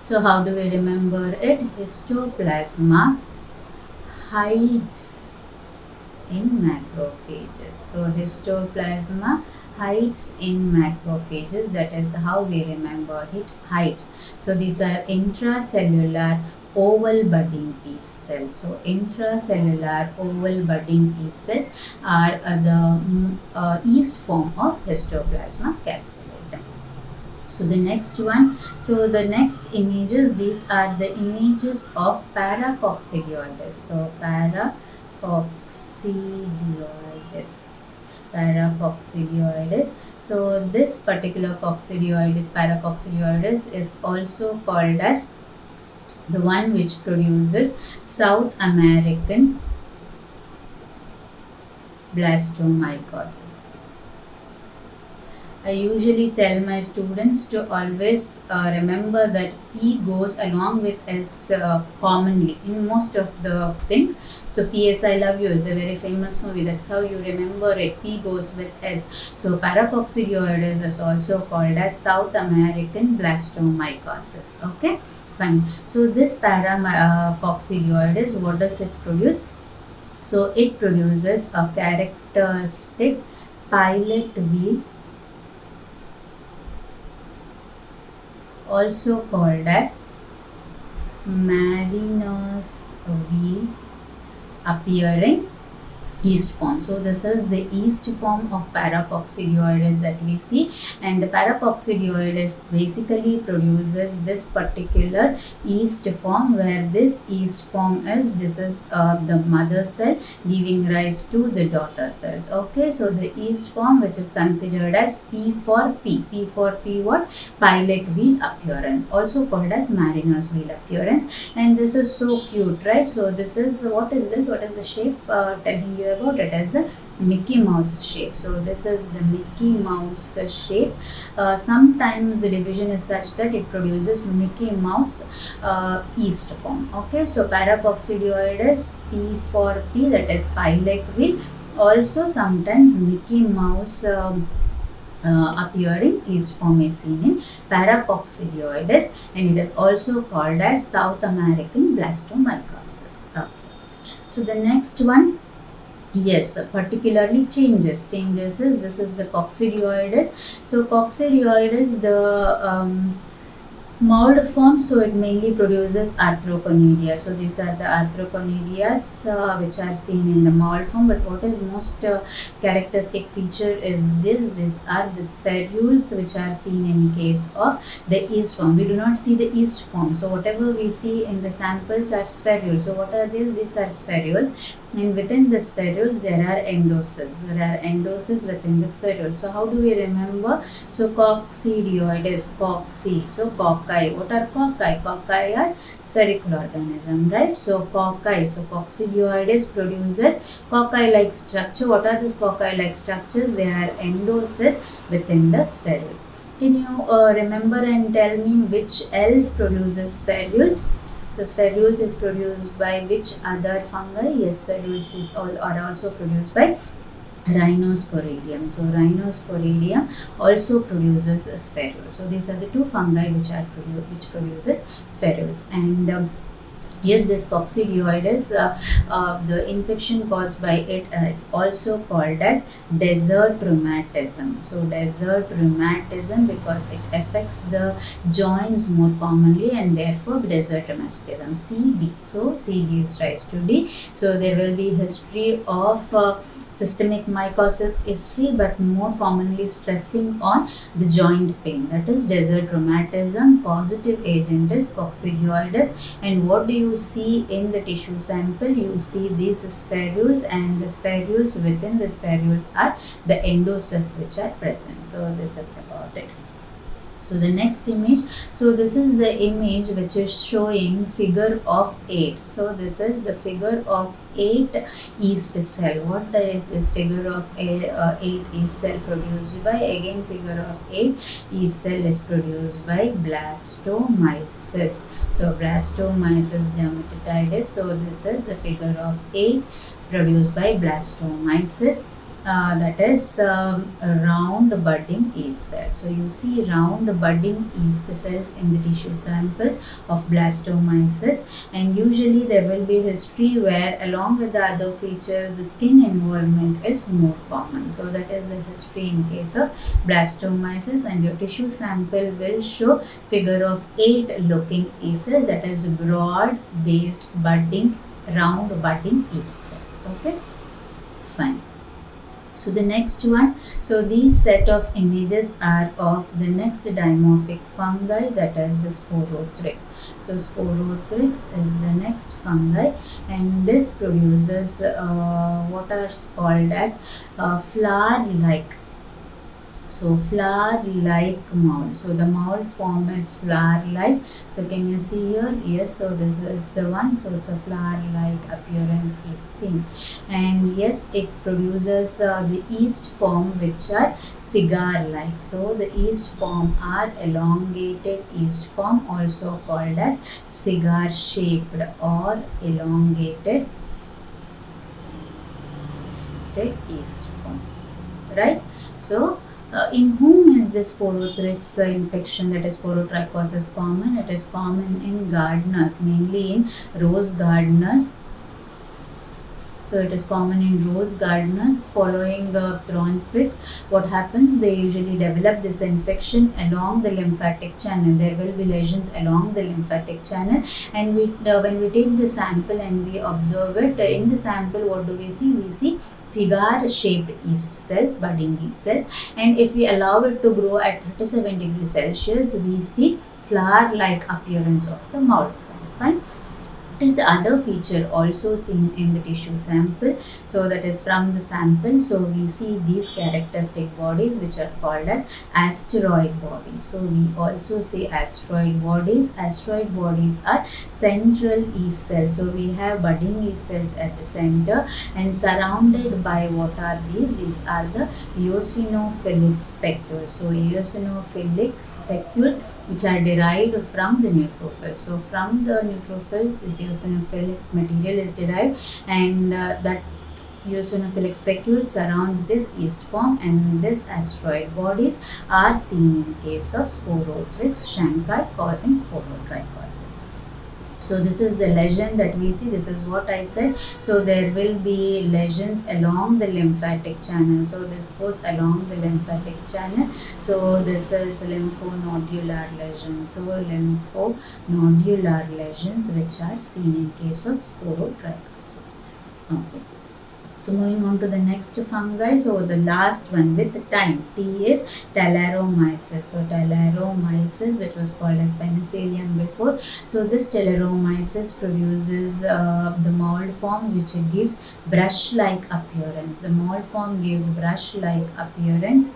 So how do we remember it? Histoplasma hides in macrophages. So histoplasma hides in macrophages, that is how we remember it, hides. So these are intracellular oval budding yeast cells. So intracellular oval budding yeast cells are the yeast form of histoplasma capsulatum. So the next one, so the next images, these are the images of paracoccidioides. So paracoccidioides. So this particular coccidioides, paracoccidioides, is also called as the one which produces South American blastomycosis. I usually tell my students to always remember that P goes along with S commonly in most of the things. So P.S. I Love You is a very famous movie. That's how you remember it. P goes with S. So paracoccidioides is also called as South American blastomycosis. Okay, fine. So this paracoccidioides, what does it produce? So it produces a characteristic pilot wheel, also called as mariner's wheel, appearing yeast form. So this is the yeast form of paracoccidioides that we see, and the paracoccidioides basically produces this particular yeast form, where this yeast form is, this is the mother cell giving rise to the daughter cells. Okay, so the yeast form which is considered as P for P. P for P what? Pilot wheel appearance, also called as mariner's wheel appearance. And this is so cute, right? So this is, what is this? What is the shape? Telling you about it as the Mickey Mouse shape. So this is the Mickey Mouse shape. Sometimes the division is such that it produces Mickey Mouse yeast form. Okay, so paracoccidioides, P for P, that is pilot wheel. Also sometimes Mickey Mouse appearing yeast form is seen in paracoccidioides, and it is also called as South American blastomycosis. Okay, so the next one, yes, particularly changes is, this is the coccidioides. So coccidioides, the mold form, so it mainly produces arthroconidea. So these are the arthroconedias which are seen in the mold form. But what is most characteristic feature is this. These are the spherules which are seen in case of the yeast form. We do not see the yeast form. So whatever we see in the samples are spherules. So what are these? These are spherules. And within the spherules there are endoses. There are endoses within the spherules. So how do we remember? So coccidioides, cocci. So cocci. What are cocci? Cocci are spherical organism, right? So cocci. So coccidioides produces cocci-like structure. What are those cocci-like structures? They are endoses within the spherules. Can you remember and tell me which else produces spherules? So spherules is produced by which other fungi? Yes, spherules are also produced by Rhinosporidium. So Rhinosporidium also produces spherules. So these are the two fungi which produces spherules. And yes, this coccidioides, the infection caused by it is also called as desert rheumatism. So desert rheumatism because it affects the joints more commonly, and therefore desert rheumatism. CD. So C gives rise to D. So there will be history of systemic mycosis history, but more commonly stressing on the joint pain, that is desert rheumatism. Positive agent is coccidioides. And what do you see in the tissue sample? You see these spherules, and the spherules, within the spherules are the endoses which are present. So this is about it. So the next image, so this is the image which is showing figure of 8. So this is the figure of 8 yeast cell. What is this figure of 8 yeast cell produced by? Again, figure of 8 yeast cell is produced by blastomyces. So blastomyces dermatitidis. So this is the figure of 8 produced by blastomyces. That is a round budding yeast cell. So you see round budding yeast cells in the tissue samples of blastomyces, and usually there will be history where along with the other features the skin involvement is more common. So that is the history in case of blastomyces, and your tissue sample will show figure of 8 looking yeast cells, that is broad based budding round budding yeast cells. Okay, fine. So the next one, so these set of images are of the next dimorphic fungi, that is the Sporothrix. So Sporothrix is the next fungi, and this produces what are called as flower-like. So flower-like mold. So the mold form is flower-like. So can you see here? Yes. So this is the one. So it's a flower-like appearance is seen, and yes, it produces the yeast form which are cigar-like. So the yeast form are elongated yeast form, also called as cigar-shaped or elongated yeast form. Right. So in whom is this Sporothrix infection, that is sporotrichosis, common? It is common in gardeners, mainly in rose gardeners. So it is common in rose gardeners following the thorn prick. What happens? They usually develop this infection along the lymphatic channel. There will be lesions along the lymphatic channel, and when we take the sample and we observe it, in the sample what do we see? We see cigar shaped yeast cells, budding yeast cells, and if we allow it to grow at 37 degrees Celsius, we see flower like appearance of the mold. Fine. Is the other feature also seen in the tissue sample. So that is from the sample, so we see these characteristic bodies which are called as asteroid bodies. So we also see asteroid bodies. Asteroid bodies are central yeast cells. So we have budding yeast cells at the center, and surrounded by what are these? These are the eosinophilic specules. So eosinophilic specules which are derived from the neutrophils. So from the neutrophils this eosinophilic material is derived, and that eosinophilic specule surrounds this yeast form, and these asteroid bodies are seen in case of Sporothrix chancri causing sporotrichosis. So this is the lesion that we see. This is what I said. So there will be lesions along the lymphatic channel. So this goes along the lymphatic channel. So this is lymphonodular lesions. So lymphonodular lesions which are seen in case of sporotrichosis. Okay. So moving on to the next fungi, so the last one with the time, T is Talaromyces. So Talaromyces, which was called as Penicillium before. So this Talaromyces produces the mold form which gives brush-like appearance. The mold form gives brush-like appearance.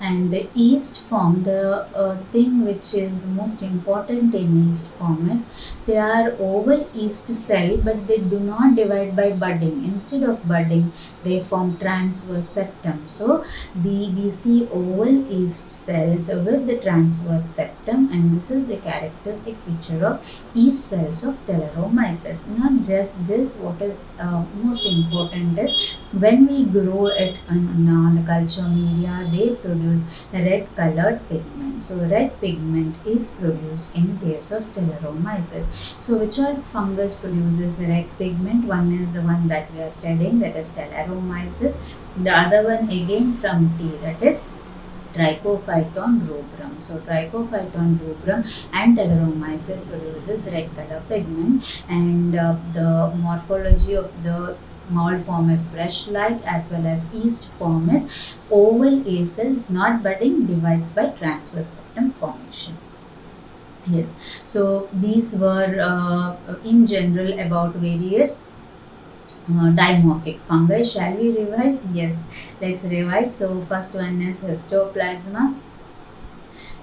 And the yeast form, the thing which is most important in yeast form is they are oval yeast cell, but they do not divide by budding. Instead of budding, they form transverse septum. So we see oval yeast cells with the transverse septum, and this is the characteristic feature of yeast cells of Talaromyces. Not just this, what is most important is when we grow it on the culture media, they produce red colored pigment. So red pigment is produced in case of Talaromyces. So which all fungus produces red pigment? One is the one that we are studying, that is Talaromyces. The other one again from T, that is Trichophyton rubrum. So Trichophyton rubrum and Talaromyces produces red color pigment, and the morphology of the mold form is brush-like, as well as yeast form is oval yeast cells, not budding, divides by transverse septum formation. Yes, so these were in general about various dimorphic fungi. Shall we revise? Yes, let's revise. So first one is histoplasma.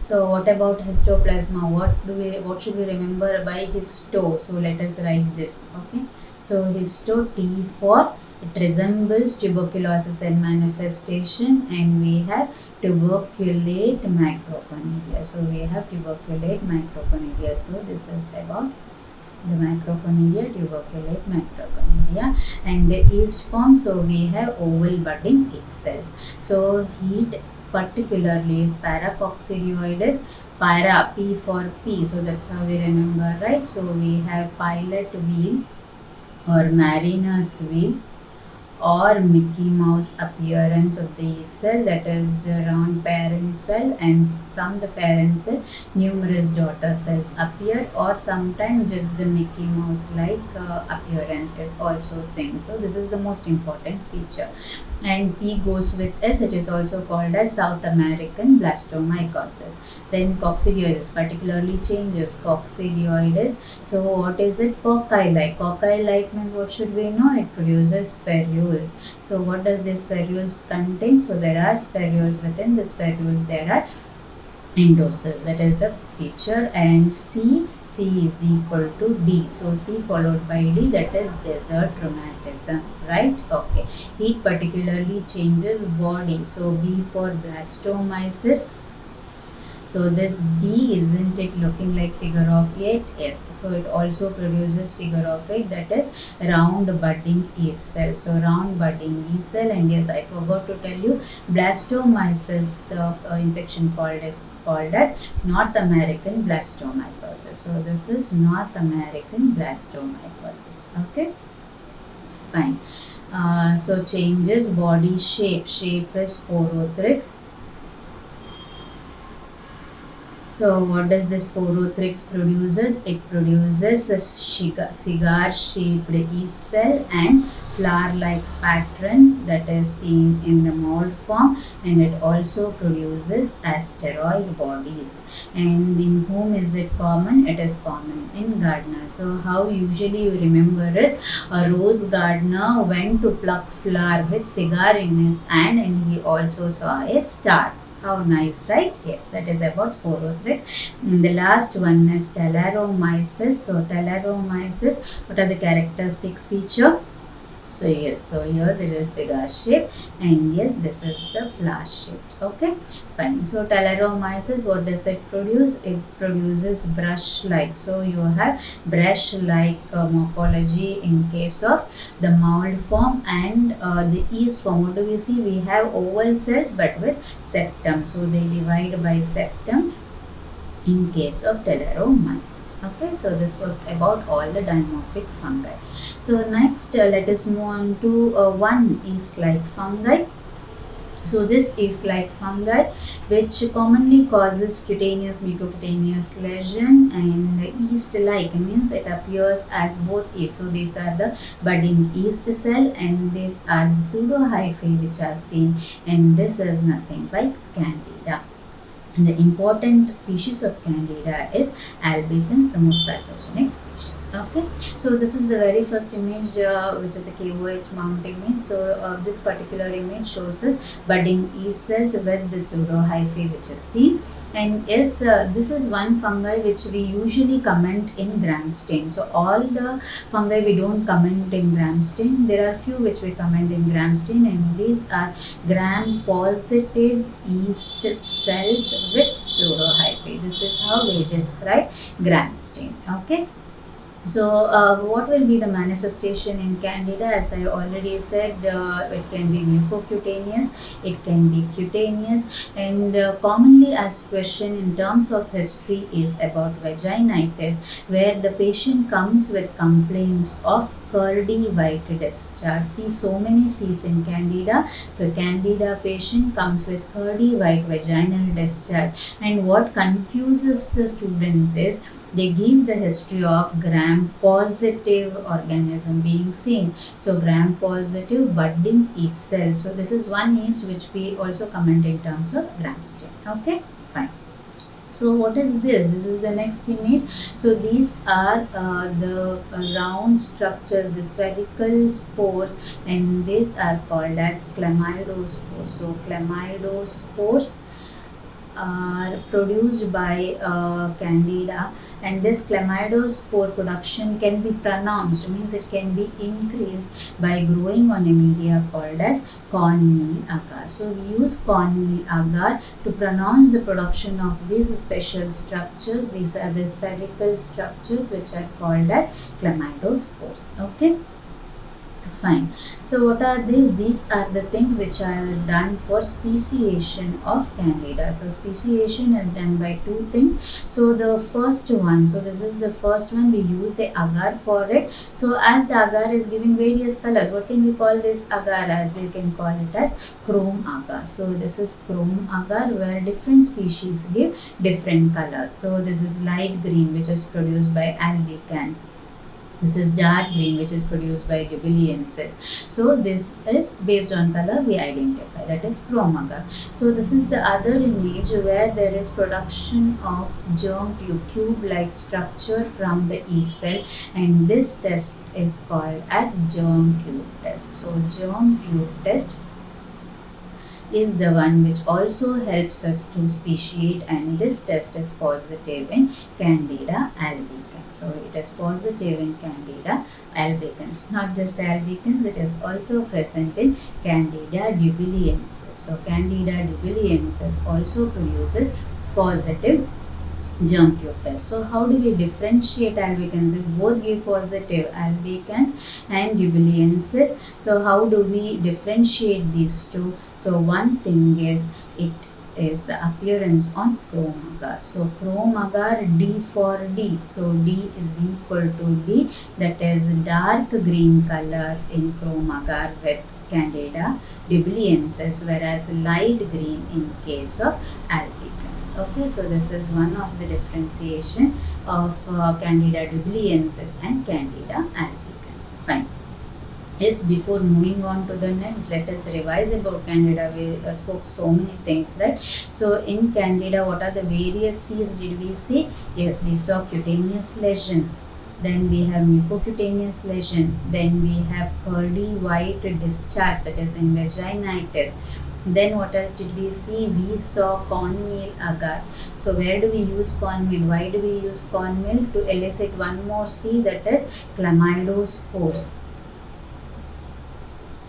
So what about histoplasma? What should we remember by histo? So let us write this. Okay. So histo, T for it resembles tuberculosis in manifestation, and we have tuberculate macroconidia. So we have tuberculate macroconidia. So this is about the macroconidia, tuberculate macroconidia, and the yeast form. So we have oval budding yeast cells. So heat particularly is paracoccidioides, para, P for P, so that's how we remember, right? So we have pilot wheel or mariner's wheel or Mickey Mouse appearance of the yeast cell, that is the round parent cell, and from the parent cell numerous daughter cells appear, or sometimes just the Mickey Mouse like appearance is also seen. So this is the most important feature. And P goes with S, it is also called as South American blastomycosis. Then coccidioides particularly changes coccidioides. So what is it? Cocci-like. Cocci-like means what should we know? It produces spherules. So what does this spherules contain? So there are spherules. Within the spherules there are endosses, that is the feature. And C is equal to D. So C followed by D, that is desert rheumatism, right? Okay. Heat particularly changes body. So B for blastomyces. So this B, isn't it looking like figure of 8? Yes. So it also produces figure of 8, that is round budding yeast cell. So round budding yeast cell. And yes, I forgot to tell you, blastomyces, the infection called as North American blastomycosis. So this is North American blastomycosis. Okay, fine. So changes body shape. Shape is porothrix. So what does this porothrix produces? It produces a cigar-shaped yeast cell and flower-like pattern that is seen in the mold form, and it also produces asteroid bodies. And in whom is it common? It is common in gardeners. So how usually you remember is a rose gardener went to pluck flower with cigar in his hand, and he also saw a star. How nice, right? Yes, that is about sporothrix. And the last one is Talaromyces. So Talaromyces, what are the characteristic feature? So yes, so here there is cigar shape, and yes, this is the flower shape. Okay, fine. So Talaromyces, what does it produce? It produces brush-like. So you have brush-like morphology in case of the mold form, and the yeast form. What do we see? We have oval cells but with septum. So they divide by septum in case of Talaromyces. Okay, so this was about all the dimorphic fungi. So next let us move on to one yeast-like fungi. So this yeast-like fungi, which commonly causes cutaneous mucocutaneous lesion, and yeast-like means it appears as both yeast. So these are the budding yeast cell, and these are the pseudohyphae which are seen, and this is nothing but Candida. And the important species of Candida is albicans, the most pathogenic species. Okay, so this is the very first image, which is a KOH mount image. So this particular image shows us budding yeast cells with the pseudohyphae which is seen. And yes, this is one fungi which we usually comment in gram stain. So all the fungi we don't comment in gram stain. There are few which we comment in gram stain, and these are gram positive yeast cells with pseudohyphae. This is how we describe gram stain. Okay. So what will be the manifestation in Candida? As I already said, it can be mucocutaneous, it can be cutaneous, and commonly asked question in terms of history is about vaginitis, where the patient comes with complaints of curdy white discharge. See, so many C's in Candida. So Candida patient comes with curdy white vaginal discharge, and what confuses the students is they give the history of gram positive organism being seen. So gram positive budding yeast cell. So this is one yeast which we also comment in terms of gram stain. Okay, fine. So what is this? This is the next image. So these are the round structures, the spherical spores, and these are called as chlamydospores. So chlamydospores are produced by candida, and this chlamydospore production can be pronounced, means it can be increased by growing on a media called as cornmeal agar. So we use cornmeal agar to pronounce the production of these special structures. These are the spherical structures which are called as chlamydospores. Okay, fine. So what are these? These are the things which are done for speciation of candida. So speciation is done by two things. So the first one, so this is the first one, we use a agar for it. So as the agar is giving various colors, what can we call this agar as? They can call it as chrome agar. So this is chrome agar, where different species give different colors. So this is light green, which is produced by albicans. This is dark green, which is produced by dubiliensis. So this is based on color we identify, that is chrome agar. So this is the other image where there is production of germ tube like structure from the yeast cell, and this test is called as germ tube test. So germ tube test is the one which also helps us to speciate, and this test is positive in Candida albicans. So it is positive in Candida albicans. Not just albicans, it is also present in Candida dubiliensis. So Candida dubiliensis also produces positive germ tube test. So how do we differentiate albicans? If both give positive, albicans and dubiliensis, so how do we differentiate these two? So one thing is, it is the appearance on chrome agar. So chrome agar, D for D. So D is equal to D, that is dark green color in chrome agar with Candida dubiliensis, whereas light green in case of albicans. Okay, so this is one of the differentiation of Candida dubiliensis and Candida albicans. Fine. Yes, before moving on to the next, let us revise about Candida. We spoke so many things, right? So in Candida, what are the various C's did we see? Yes, we saw cutaneous lesions. Then we have mucocutaneous lesion. Then we have curdy white discharge, that is in vaginitis. Then what else did we see? We saw cornmeal agar. So where do we use cornmeal? Why do we use cornmeal? To elicit one more C, that is chlamydospores.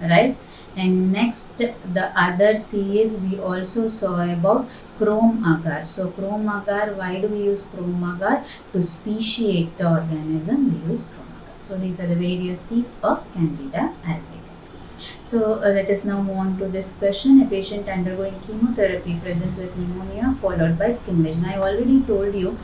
Right? And next, the other C is, we also saw about chrome agar. So chrome agar, why do we use chrome agar? To speciate the organism, we use chrome agar. So these are the various C's of Candida albicans. So let us now move on to this question. A patient undergoing chemotherapy presents with pneumonia followed by skin lesion. I already told you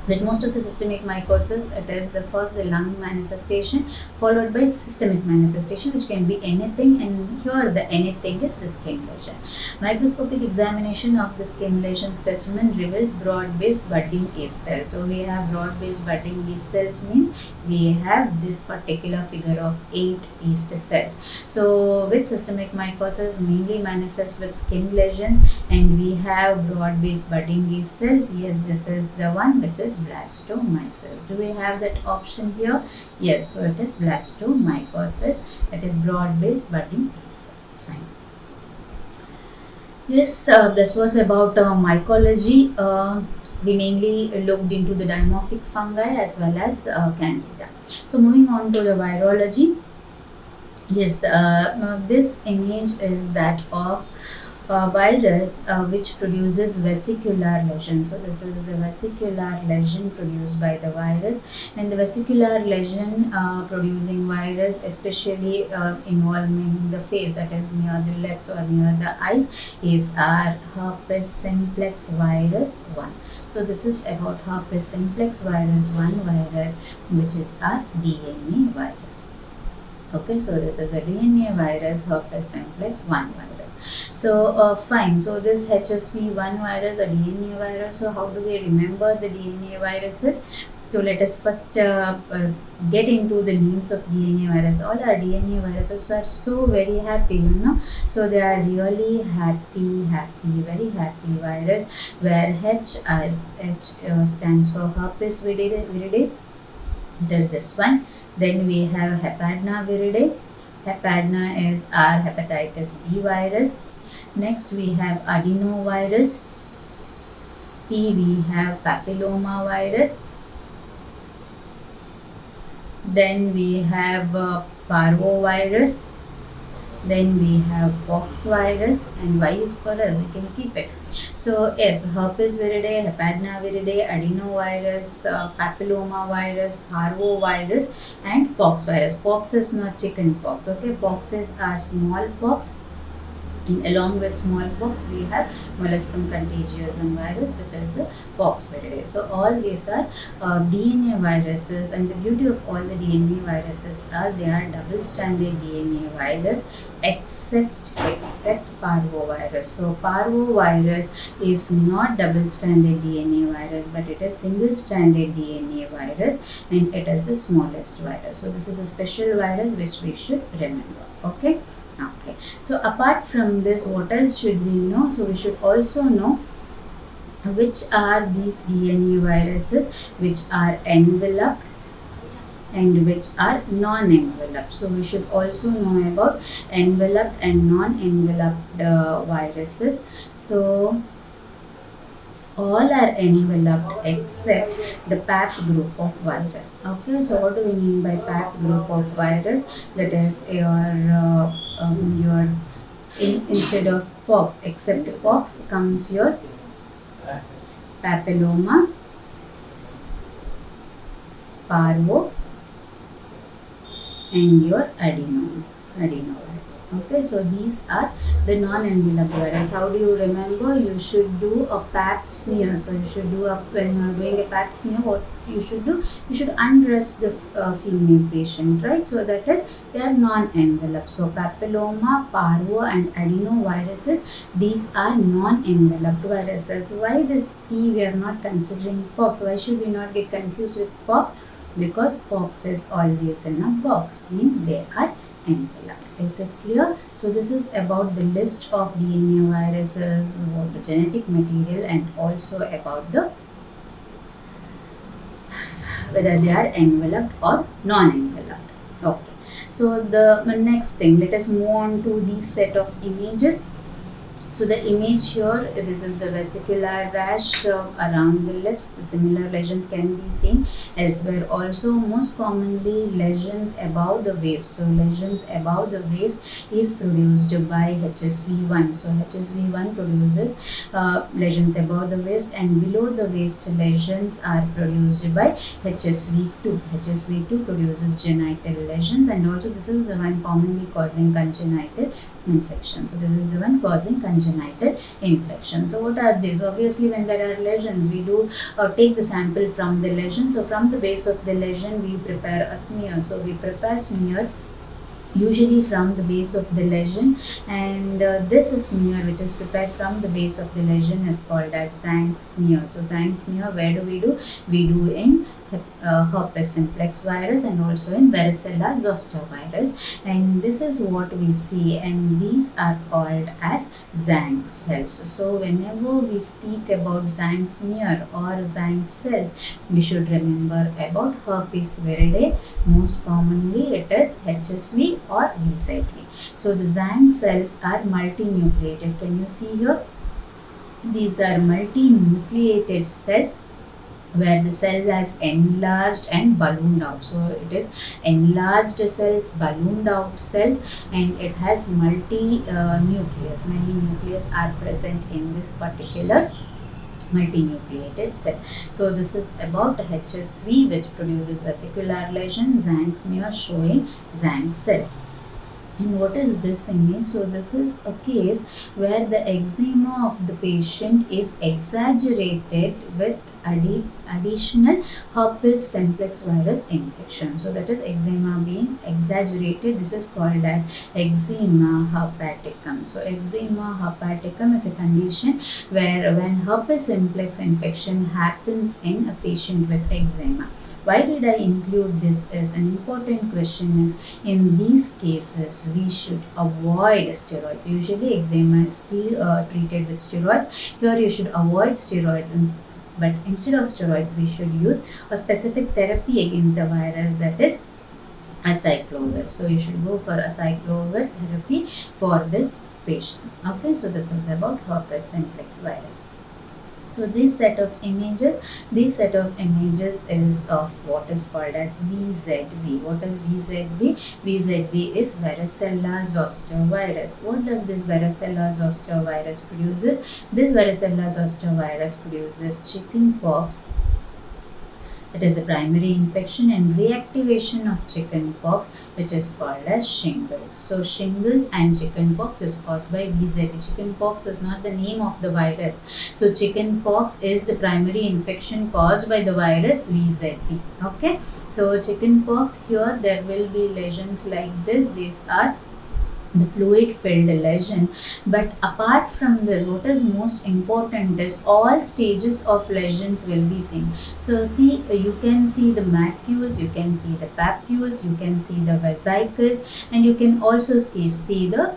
that most of the systemic mycosis, it is the first the lung manifestation followed by systemic manifestation, which can be anything, and here the anything is the skin lesion. Microscopic examination of the skin lesion specimen reveals broad-based budding yeast cells. So we have broad-based budding yeast cells, means we have this particular figure of 8 yeast cells. So with systemic mycosis mainly manifests with skin lesions, and we have broad-based budding yeast cells. Yes, this is the one which is blastomycosis. Do we have that option here? Yes, so it is blastomycosis, that is broad-based budding yeast cells. Fine. Yes, this was about mycology. We mainly looked into the dimorphic fungi as well as Candida. So moving on to the virology. Yes, this image is that of virus which produces vesicular lesion. So this is the vesicular lesion produced by the virus, and the vesicular lesion producing virus, especially involving the face, that is near the lips or near the eyes, is our herpes simplex virus 1. So this is about herpes simplex virus 1 virus, which is our DNA virus. Okay, so this is a DNA virus, herpes simplex 1 virus. So fine, so this HSV1 virus, a DNA virus. So how do we remember the DNA viruses? So let us first get into the names of DNA virus. All our DNA viruses are so very happy, you know. So they are really happy, very happy virus. Where H stands for herpes viridae. It is this one. Then we have Hepadna viridae. Hepadna is our hepatitis B virus. Next we have adenovirus. P we have papilloma virus. Then we have parvovirus. Then we have pox virus, and Y is for us, we can keep it. So yes, herpes viridae, hepadna viridae, adenovirus, papilloma virus, parvovirus, and pox virus. Pox is not chicken pox, okay? Pox is our smallpox. And along with smallpox, we have molluscum contagiosum virus, which is the pox viridae. So all these are DNA viruses, and the beauty of all the DNA viruses are they are double-stranded DNA virus, except parvovirus. So parvovirus is not double-stranded DNA virus, but it is single-stranded DNA virus, and it is the smallest virus. So this is a special virus which we should remember. Okay. Okay, so apart from this, what else should we know? So we should also know which are these DNA viruses which are enveloped and which are non-enveloped. So we should also know about enveloped and non-enveloped viruses. So all are enveloped except the PAP group of virus. Okay, so what do we mean by PAP group of virus? That is instead of pox, except pox comes your papilloma, parvo, and your adenovirus. Okay, so these are the non-enveloped virus. How do you remember? You should do a pap smear. So you should do when you are doing a pap smear, what you should do? You should undress the female patient, right? So that is, they are non-enveloped. So papilloma, parvo, and adenoviruses, these are non-enveloped viruses. Why this P we are not considering pox? Why should we not get confused with pox? Because pox is always in a box, means they are enveloped. Is it clear? So this is about the list of DNA viruses, about the genetic material, and also about the whether they are enveloped or non-enveloped. Okay, so the next thing, let us move on to these set of images. So the image here, this is the vesicular rash around the lips. The similar lesions can be seen elsewhere also. Most commonly lesions above the waist. So lesions above the waist is produced by HSV1. So HSV1 produces lesions above the waist, and below the waist lesions are produced by HSV2. HSV2 produces genital lesions, and also this is the one commonly causing congenital infection. So this is the one causing congenital infection. So what are these? Obviously, when there are lesions, we do take the sample from the lesion. So from the base of the lesion, we prepare a smear. So we prepare smear usually from the base of the lesion, and this smear which is prepared from the base of the lesion is called as Zancks smear. So Zancks smear, where do? We do in herpes simplex virus and also in varicella zoster virus, and this is what we see, and these are called as Zancks cells. So whenever we speak about Zancks smear or Zancks cells, we should remember about herpes viridae. Most commonly it is HSV or VZV. So the Zancks cells are multinucleated. Can you see here? These are multinucleated cells where the cells has enlarged and ballooned out. So it is enlarged cells, ballooned out cells, and it has multi-nucleus. Many nucleus are present in this particular multinucleated cell. So this is about HSV, which produces vesicular lesion, Zancks smear showing Zancks cells. And what is this image? So this is a case where the eczema of the patient is exaggerated with additional herpes simplex virus infection. So that is eczema being exaggerated. This is called as eczema herpeticum. So eczema herpeticum is a condition where when herpes simplex infection happens in a patient with eczema. Why did I include this as an important question is, in these cases we should avoid steroids. Usually eczema is still treated with steroids. Here you should avoid steroids, but instead of steroids we should use a specific therapy against the virus, that is acyclovir. So you should go for acyclovir therapy for this patients. Okay, so this is about herpes simplex virus. So this set of images is of what is called as VZV. What is VZV? VZV is varicella zoster virus. What does this varicella zoster virus produces? This varicella zoster virus produces chicken pox. That is the primary infection and reactivation of chicken pox, which is called as shingles. So shingles and chicken pox is caused by VZV. Chicken pox is not the name of the virus. So chicken pox is the primary infection caused by the virus VZV. Okay. So chicken pox, here there will be lesions like this. These are the fluid filled lesion, but apart from this, what is most important is all stages of lesions will be seen. So see, you can see the macules, you can see the papules, you can see the vesicles, and you can also see the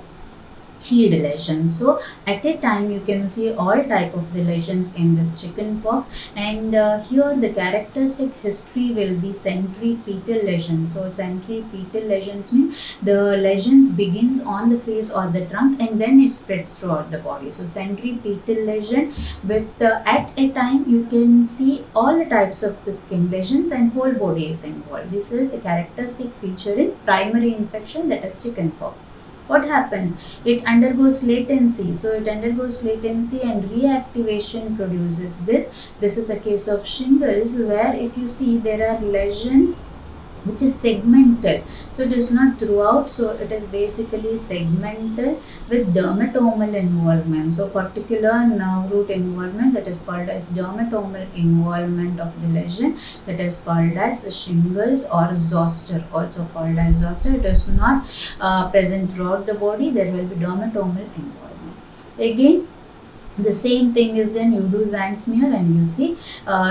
healed lesions. So at a time you can see all type of the lesions in this chicken pox, and here the characteristic history will be centripetal lesions. So centripetal lesions mean the lesions begins on the face or the trunk and then it spreads throughout the body. So centripetal lesion with at a time you can see all the types of the skin lesions and whole body is involved. This is the characteristic feature in primary infection, that is chicken pox. What happens? It undergoes latency. So it undergoes latency and reactivation produces this. This is a case of shingles where if you see there are lesion which is segmental. So it is not throughout, so it is basically segmental with dermatomal involvement. So particular nerve root involvement, that is called as dermatomal involvement of the lesion, that is called as shingles or zoster, also called as zoster. It is not present throughout the body, there will be dermatomal involvement. Again, the same thing is done, you do Zank smear and you see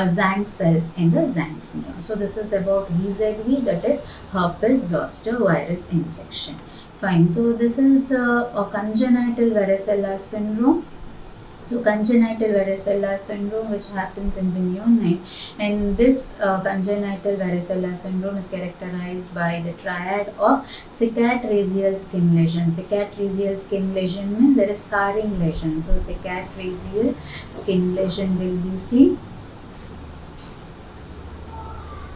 Zank cells in the Zank smear. So this is about VZV, that is herpes zoster virus infection. Fine. So this is a congenital varicella syndrome. So congenital varicella syndrome, which happens in the neonate, and this congenital varicella syndrome is characterized by the triad of cicatricial skin lesion. Cicatricial skin lesion means there is scarring lesion. So cicatricial skin lesion will be seen.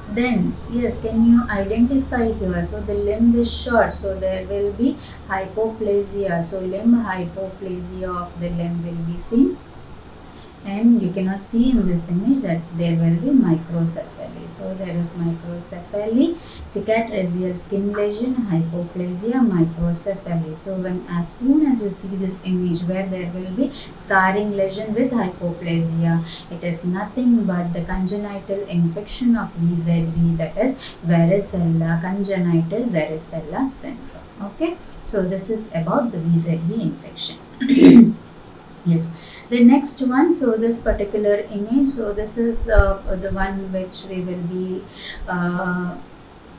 Then, yes, can you identify here? So the limb is short, so there will be hypoplasia. So limb hypoplasia of the limb will be seen. And you cannot see in this image that there will be microcephaly. So there is microcephaly, cicatricial skin lesion, hypoplasia, microcephaly. So when as soon as you see this image where there will be scarring lesion with hypoplasia, it is nothing but the congenital infection of VZV, that is varicella, congenital varicella syndrome. Okay, so this is about the VZV infection. Yes, the next one, so this particular image, so this is the one which we will be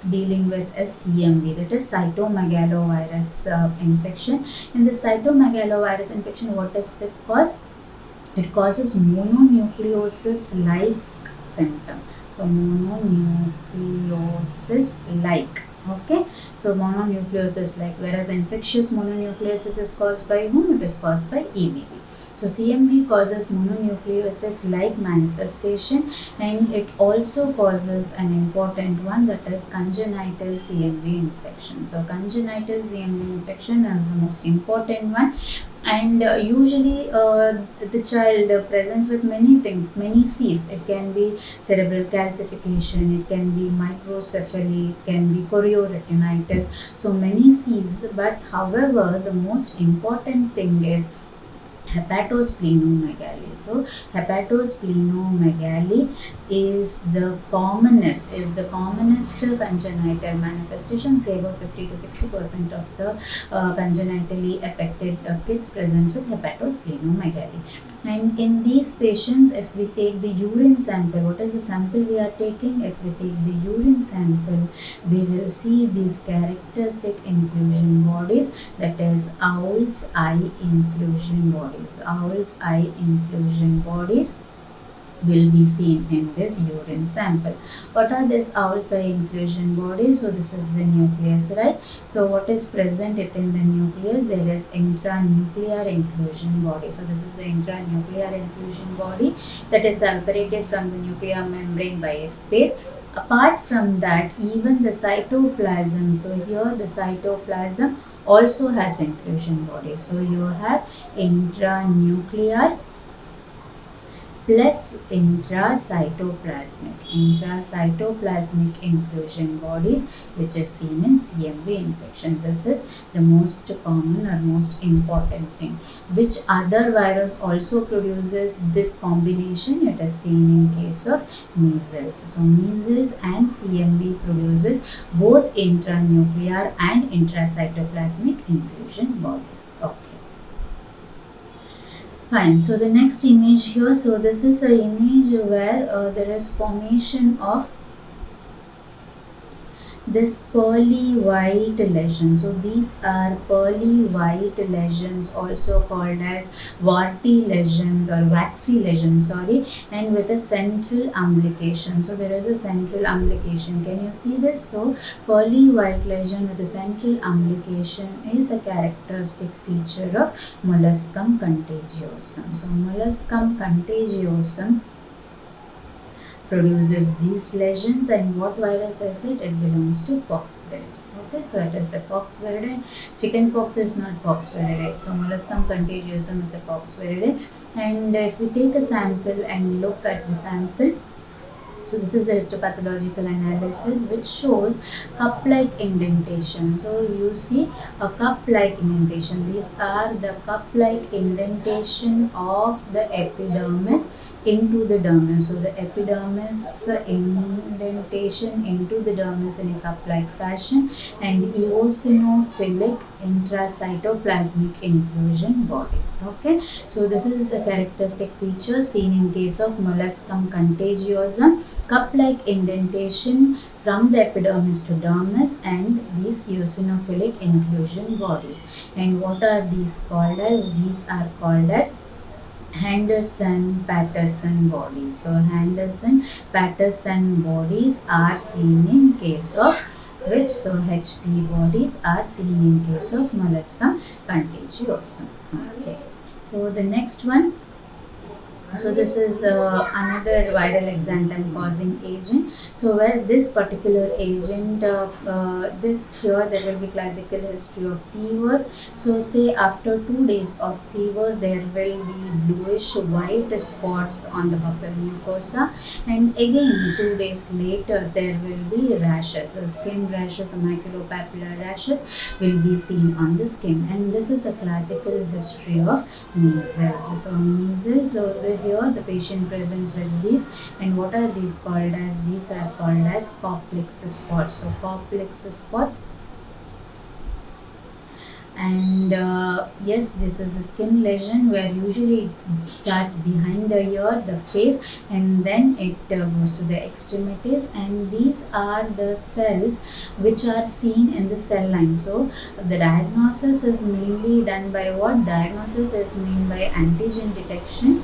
dealing with is CMV, that is cytomegalovirus infection. In the cytomegalovirus infection, what does it cause? It causes mononucleosis like symptom. So mononucleosis like. Okay, so mononucleosis like, whereas infectious mononucleosis is caused by whom? It is caused by EBV. So CMV causes mononucleosis-like manifestation, and it also causes an important one, that is congenital CMV infection. So congenital CMV infection is the most important one, and usually the child presents with many things, many C's. It can be cerebral calcification, it can be microcephaly, it can be chorioretinitis, so many C's. But however, the most important thing is hepatosplenomegaly. So hepatosplenomegaly is the commonest congenital manifestation. Say about 50 to 60% of the congenitally affected kids presents with hepatosplenomegaly. And in these patients, if we take the urine sample, what is the sample we are taking? If we take the urine sample, we will see these characteristic inclusion bodies, that is Owl's eye inclusion bodies. Owl's eye inclusion bodies will be seen in this urine sample. What are these Owl's eye inclusion bodies? So this is the nucleus, right? So what is present within the nucleus? There is intranuclear inclusion body. So this is the intranuclear inclusion body that is separated from the nuclear membrane by a space. Apart from that, even the cytoplasm, so here the cytoplasm also has inclusion body. So you have intranuclear plus intracytoplasmic inclusion bodies, which is seen in CMV infection. This is the most common or most important thing. Which other virus also produces this combination? It is seen in case of measles. So measles and CMV produces both intranuclear and intracytoplasmic inclusion bodies. Okay. Fine. So the next image here, so this is an image where there is formation of this pearly white lesion. So these are pearly white lesions, also called as warty lesions or waxy lesions, and with a central umbilication. So there is a central umbilication. Can you see this? So pearly white lesion with a central umbilication is a characteristic feature of molluscum contagiosum. So molluscum contagiosum produces these lesions, and what virus is it? It belongs to poxviridae. Okay, so it is a poxviridae. Chickenpox is not poxviridae. So molluscum contagiosum is a poxviridae. And if we take a sample and look at the sample, so this is the histopathological analysis, which shows cup-like indentation. So you see a cup-like indentation. These are the cup-like indentation of the epidermis into the dermis. So the epidermis indentation into the dermis in a cup-like fashion, and eosinophilic intracytoplasmic inclusion bodies. Okay, so this is the characteristic feature seen in case of molluscum contagiosum. Cup-like indentation from the epidermis to dermis, and these eosinophilic inclusion bodies. And what are these called as? These are called as Henderson-Patterson bodies. So Henderson-Patterson bodies are seen in case of which? So HP bodies are seen in case of molluscum contagiosum. Okay. So the next one. So this is another viral exanthem causing agent. So where this particular agent, this here there will be classical history of fever. So say after 2 days of fever, there will be bluish white spots on the buccal mucosa, and again 2 days later there will be rashes. So skin rashes, maculopapular rashes will be seen on the skin, and this is a classical history of measles. So measles, so here the patient presents with these, and what are these called as? These are called as Koplik's spots. So Koplik's spots, and yes, this is a skin lesion where usually it starts behind the ear, the face, and then it goes to the extremities, and these are the cells which are seen in the cell line. So the diagnosis is mainly done by what? Diagnosis is made by antigen detection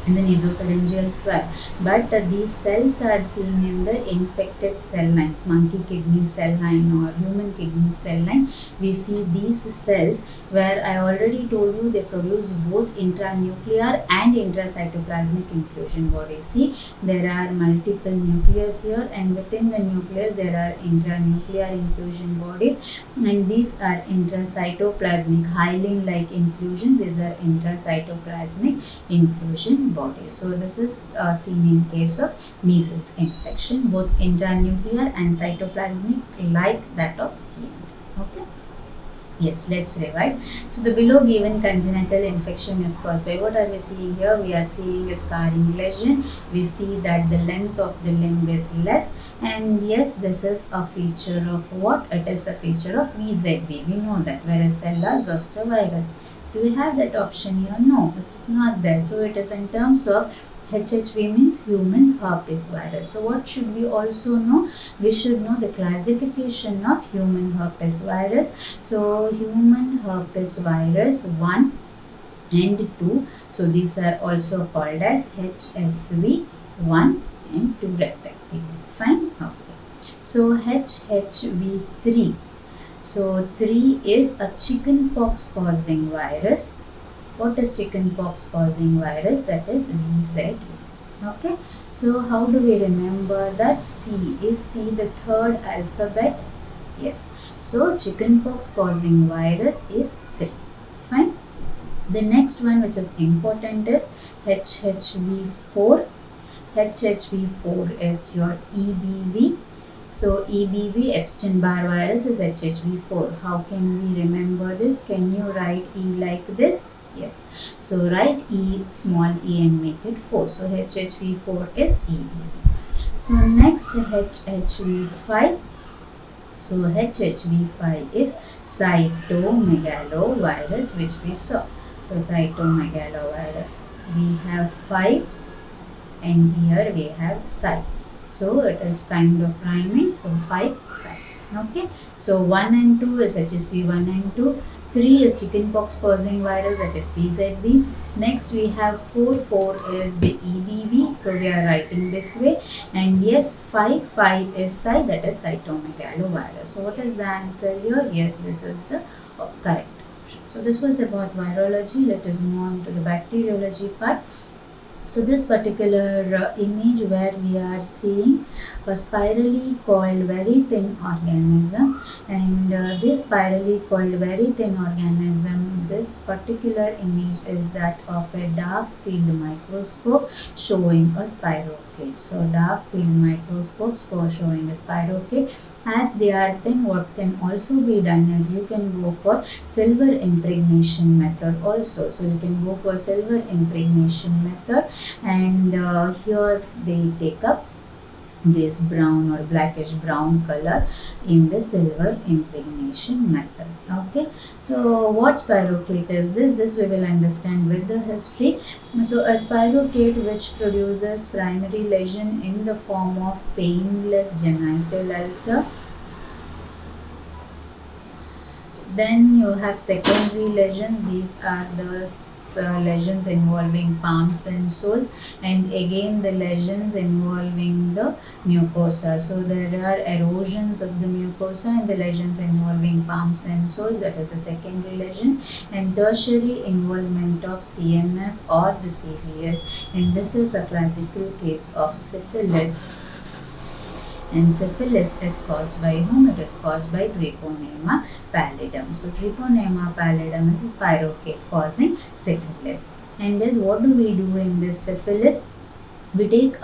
in the nasopharyngeal swab, but these cells are seen in the infected cell lines, monkey kidney cell line or human kidney cell line. We see these cells where I already told you they produce both intranuclear and intracytoplasmic inclusion bodies. See, there are multiple nucleus here, and within the nucleus there are intranuclear inclusion bodies, and these are intracytoplasmic hyaline like inclusions. These are intracytoplasmic inclusion body. So this is seen in case of measles infection, both intranuclear and cytoplasmic like that of CMV. Okay. Yes, let's revise. So the below given congenital infection is caused by, what are we seeing here? We are seeing a scarring lesion. We see that the length of the limb is less, and yes, this is a feature of what? It is a feature of VZV. We know that. Varicella zoster virus. Do we have that option here? No, this is not there. So it is in terms of HHV, means human herpes virus. So what should we also know? We should know the classification of human herpes virus. So human herpes virus 1 and 2. So these are also called as HSV 1 and 2 respectively. Fine? Okay. So HHV 3. So 3 is a chickenpox causing virus. What is chickenpox causing virus? That is VZV. Okay. So how do we remember that? C. Is C the third alphabet? Yes. So chickenpox causing virus is 3. Fine. The next one which is important is HHV4. HHV4 is your EBV. So EBV, Epstein-Barr virus, is HHV4. How can we remember this? Can you write E like this? Yes. So write E, small e, and make it 4. So HHV4 is EBV. So next HHV5. So HHV5 is cytomegalovirus, which we saw. So cytomegalovirus. We have 5 and here we have cy. So it is kind of rhyming. So 5 cy. Okay. So 1 and 2 is HSV 1 and 2. 3 is chickenpox causing virus, that is VZV. Next we have 4. 4 is the EBV. So we are writing this way. And yes, 5 is cy, that is cytomegalovirus. So what is the answer here? Yes, this is the correct option. So this was about virology. Let us move on to the bacteriology part. So this particular image where we are seeing a spirally coiled very thin organism, and this spirally coiled very thin organism, this particular image is that of a dark field microscope showing a spirochete. So dark field microscopes for showing a spirochete. As they are thin, what can also be done is you can go for silver impregnation method also. So you can go for silver impregnation method, and here they take up this brown or blackish brown color in the silver impregnation method. Okay. So what spirochete is this? This we will understand with the history. So a spirochete which produces primary lesion in the form of painless genital ulcer. Then you have secondary lesions. These are the lesions involving palms and soles, and again the lesions involving the mucosa. So there are erosions of the mucosa and the lesions involving palms and soles, that is the secondary lesion, and tertiary involvement of CNS or the CVS, and this is a classical case of syphilis. And syphilis is caused by whom? It is caused by Treponema pallidum. So Treponema pallidum is a spirochete causing syphilis. And yes, what do we do in this syphilis? We take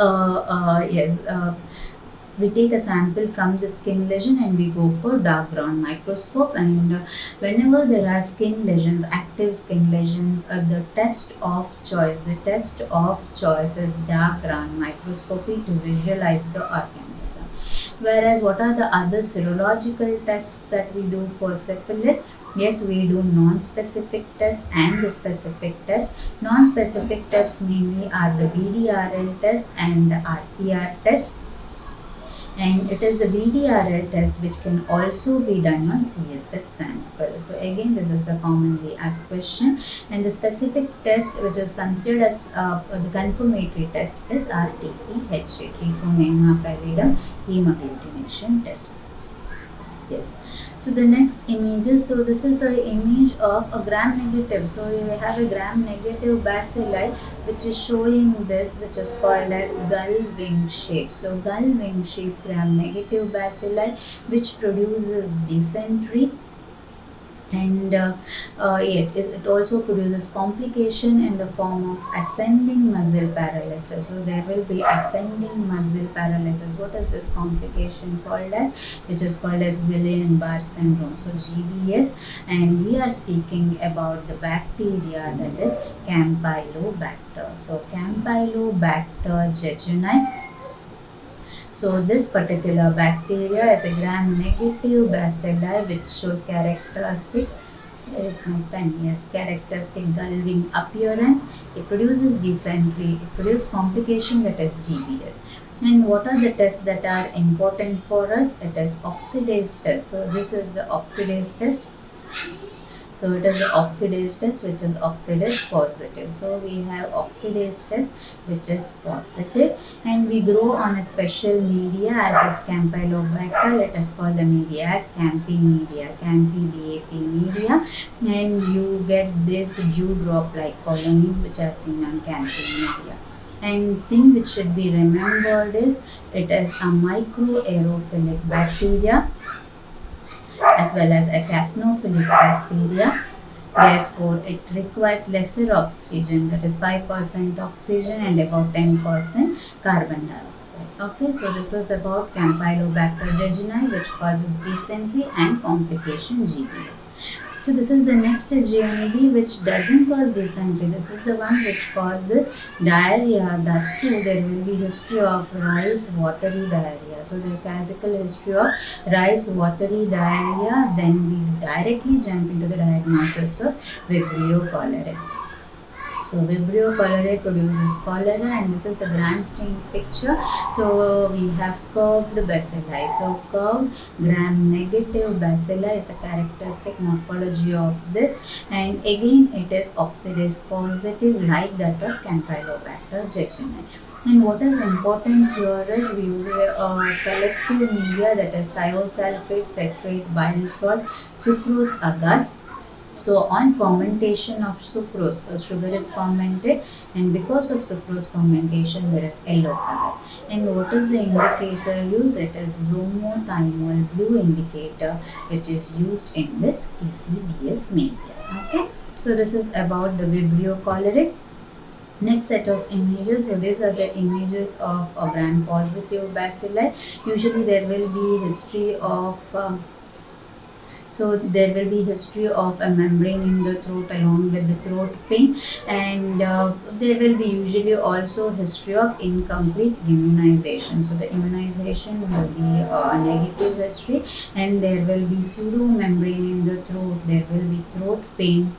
we take a sample from the skin lesion and we go for dark ground microscope, and whenever there are skin lesions, active skin lesions, the test of choice is dark ground microscopy to visualize the organism. Whereas what are the other serological tests that we do for syphilis? Yes, we do non-specific tests and the specific tests. Non-specific tests mainly are the VDRL test and the RPR test. and it is the VDRL test which can also be done on CSF sample. So again, this is the commonly asked question, and the specific test which is considered as the confirmatory test is RT-THA, Treponema pallidum hemagglutination test. Yes. So the next images. So this is an image of a gram-negative. So you have a gram-negative bacilli which is showing this, which is called as gull wing shape. So gull wing shape gram-negative bacilli which produces dysentery, and it also produces complication in the form of ascending muscle paralysis. So there will be ascending muscle paralysis. What is this complication called as? Which is called as Guillain-Barré syndrome. So GBS, and we are speaking about the bacteria that is Campylobacter. So Campylobacter jejuni. So this particular bacteria is a gram-negative bacilli which shows characteristic, where is my pen? Yes, characteristic gull wing appearance. It produces dysentery. It produces complication, that is GBS. And what are the tests that are important for us? It is oxidase test. So this is the oxidase test. So it is the oxidase test which is oxidase positive. So we have oxidase test which is positive, and we grow on a special media as is Campylobacter. Let us call the media as Campi media, Campi BAP media, and you get this dewdrop like colonies which are seen on Campi media. And thing which should be remembered is it is a microaerophilic bacteria as well as a capnophilic bacteria. Therefore, it requires lesser oxygen, that is 5% oxygen and about 10% carbon dioxide. Okay, so this was about Campylobacter jejuni which causes dysentery and complication GBS. So this is the next JNB which doesn't cause dysentery. This is the one which causes diarrhea. That too, there will be history of rice watery diarrhea. So the classical history of rice watery diarrhea. Then we directly jump into the diagnosis of Vibrio cholerae. So Vibrio cholerae produces cholera, and this is a gram stain picture. So we have curved bacilli. So curved gram-negative bacilli is a characteristic morphology of this, and again it is oxidase positive like that of Campylobacter jejuni. And what is important here is we use a selective media, that is thiosulfate, citrate, bile salt, sucrose agar. So on fermentation of sucrose, so sugar is fermented, and because of sucrose fermentation there is yellow color. And what is the indicator used? It is bromothymol blue indicator which is used in this TCBS media. Okay, so this is about the Vibrio cholerae. Next set of images. So these are the images of a gram-positive bacilli. Usually there will be history of there will be history of a membrane in the throat along with the throat pain, and there will be usually also history of incomplete immunization. So the immunization will be a negative history, and there will be pseudo membrane in the throat. There will be throat pain.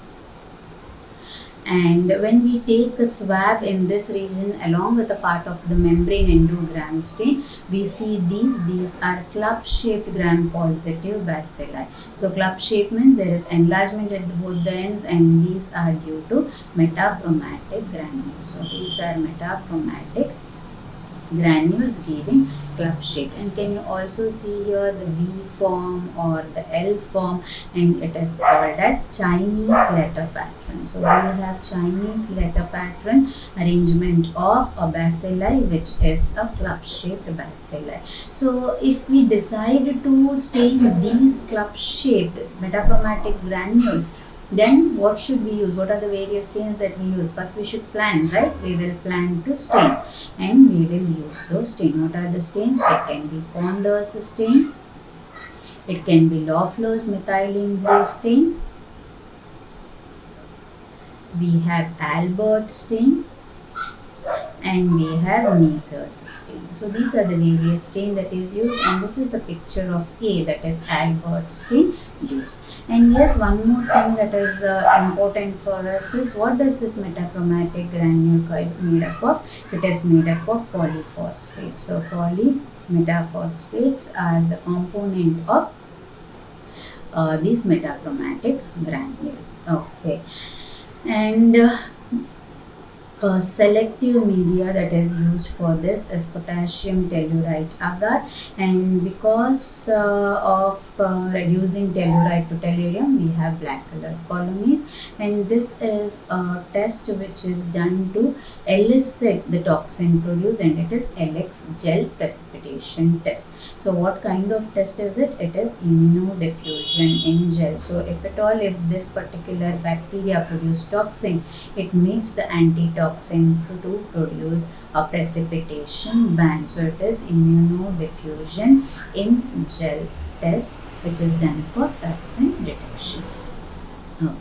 And when we take a swab in this region along with a part of the membrane endogram stain, we see these are club shaped gram positive bacilli. So club shape means there is enlargement at both the ends, and these are due to metachromatic granules. So these are metachromatic granules giving club shape. And can you also see here the V form or the L form, and it is called as Chinese letter pattern. So we have Chinese letter pattern arrangement of a bacilli which is a club shaped bacilli. So if we decide to stain these club shaped metachromatic granules, then what should we use? What are the various stains that we use? First we should plan, right? We will plan to stain, and we will use those stains. What are the stains? It can be Pond's stain, it can be Loeffler's methylene blue stain, we have Albert stain, and we have Neisser's stain. So these are the various stain that is used, and this is the picture of A, that is Albert stain used. And yes, one more thing that is important for us is, what does this metachromatic granule made up of? It is made up of polyphosphate. So polyphosphate. Metaphosphates are the component of these metachromatic granules. Okay, and selective media that is used for this is potassium tellurite agar, and because of reducing tellurite to tellurium we have black color colonies, and this is a test which is done to elicit the toxin produced, and it is LX gel precipitation test. So what kind of test is it? It is immunodiffusion in gel. So if at all, if this particular bacteria produce toxin, it makes the antitoxin to produce a precipitation band. So it is immunodiffusion in gel test which is done for toxin detection. Okay.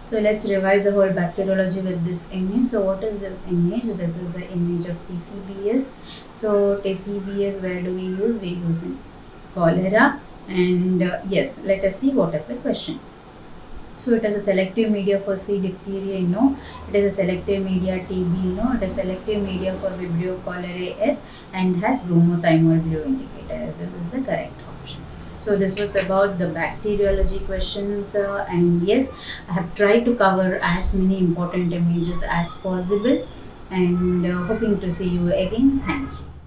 So let's revise the whole bacteriology with this image. So what is this image? This is an image of TCBS. So TCBS, where do we use? We use in cholera. And yes, let us see what is the question. So it is a selective media for C. diphtheria, no. It is a selective media TB, no. It is selective media for Vibrio cholerae, yes, and has bromothymol blue indicator, as this is the correct option. So this was about the bacteriology questions, and yes, I have tried to cover as many important images as possible, and hoping to see you again. Thank you.